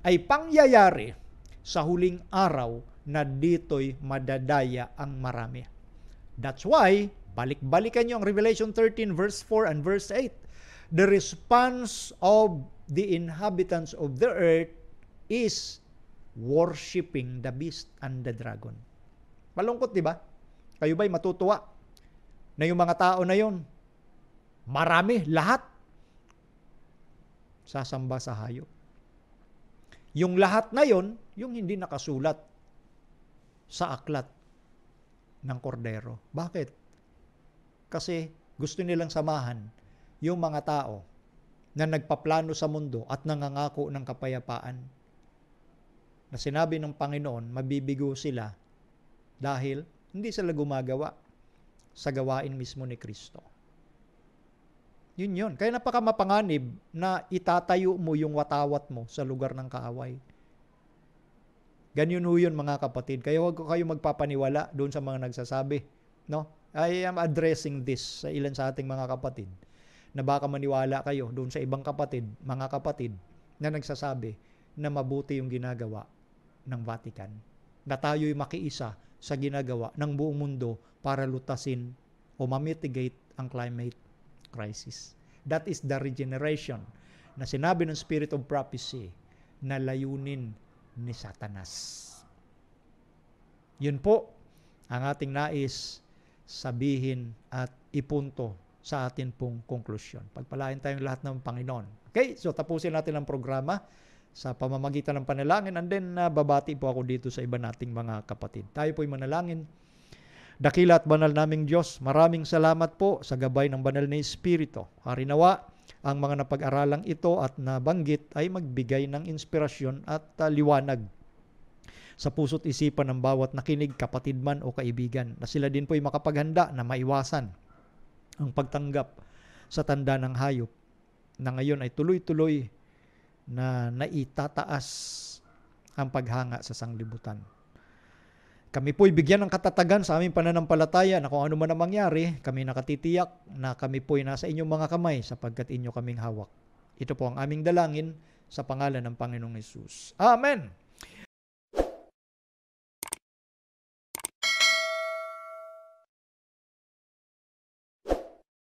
[SPEAKER 2] ay pangyayari sa huling araw na dito'y madadaya ang marami. That's why, balik-balikan nyo ang Revelation 13 verse 4 and verse 8. The response of the inhabitants of the earth is worshiping the beast and the dragon. Malungkot, di ba? Kayo ba'y matutuwa na yung mga tao na yon, marami, lahat, sasamba sa hayop? Yung lahat na yon, yung hindi nakasulat sa aklat ng kordero. Bakit? Kasi gusto nilang samahan yung mga tao na nagpaplano sa mundo at nangangako ng kapayapaan. Na sinabi ng Panginoon, mabibigo sila dahil hindi sila gumagawa sa gawain mismo ni Kristo. Yun. Kaya napakamapanganib na itatayo mo yung watawat mo sa lugar ng kaaway. Ganyan yun mga kapatid. Kaya huwag kayo magpapaniwala doon sa mga nagsasabi. No? I am addressing this sa ilan sa ating mga kapatid na baka maniwala kayo doon sa ibang kapatid, mga kapatid na nagsasabi na mabuti yung ginagawa ng Vatican. Na tayo'y makiisa sa ginagawa ng buong mundo para lutasin o mamitigate ang climate crisis. That is the regeneration na sinabi ng Spirit of Prophecy na layunin ni Satanas. Yun po ang ating nais sabihin at ipunto sa atin pong konklusyon. Pagpalain tayong lahat ng Panginoon. Okay, so tapusin natin ang programa sa pamamagitan ng panalangin and then babati po ako dito sa iba nating mga kapatid. Tayo po'y manalangin. Dakila at banal naming Diyos, maraming salamat po sa gabay ng banal na Espiritu. Harinawa, ang mga napag-aralang ito at nabanggit ay magbigay ng inspirasyon at liwanag sa puso't isipan ng bawat nakinig, kapatid man o kaibigan, na sila din po'y makapaghanda na maiwasan ang pagtanggap sa tanda ng hayop na ngayon ay tuloy-tuloy na naitataas ang paghanga sa sanglibutan. Kami po'y bigyan ng katatagan sa aming pananampalataya na kung ano man ang mangyari, kami nakatitiyak na kami po'y nasa inyong mga kamay sapagkat inyo kaming hawak. Ito po ang aming dalangin sa pangalan ng Panginoong Hesus. Amen!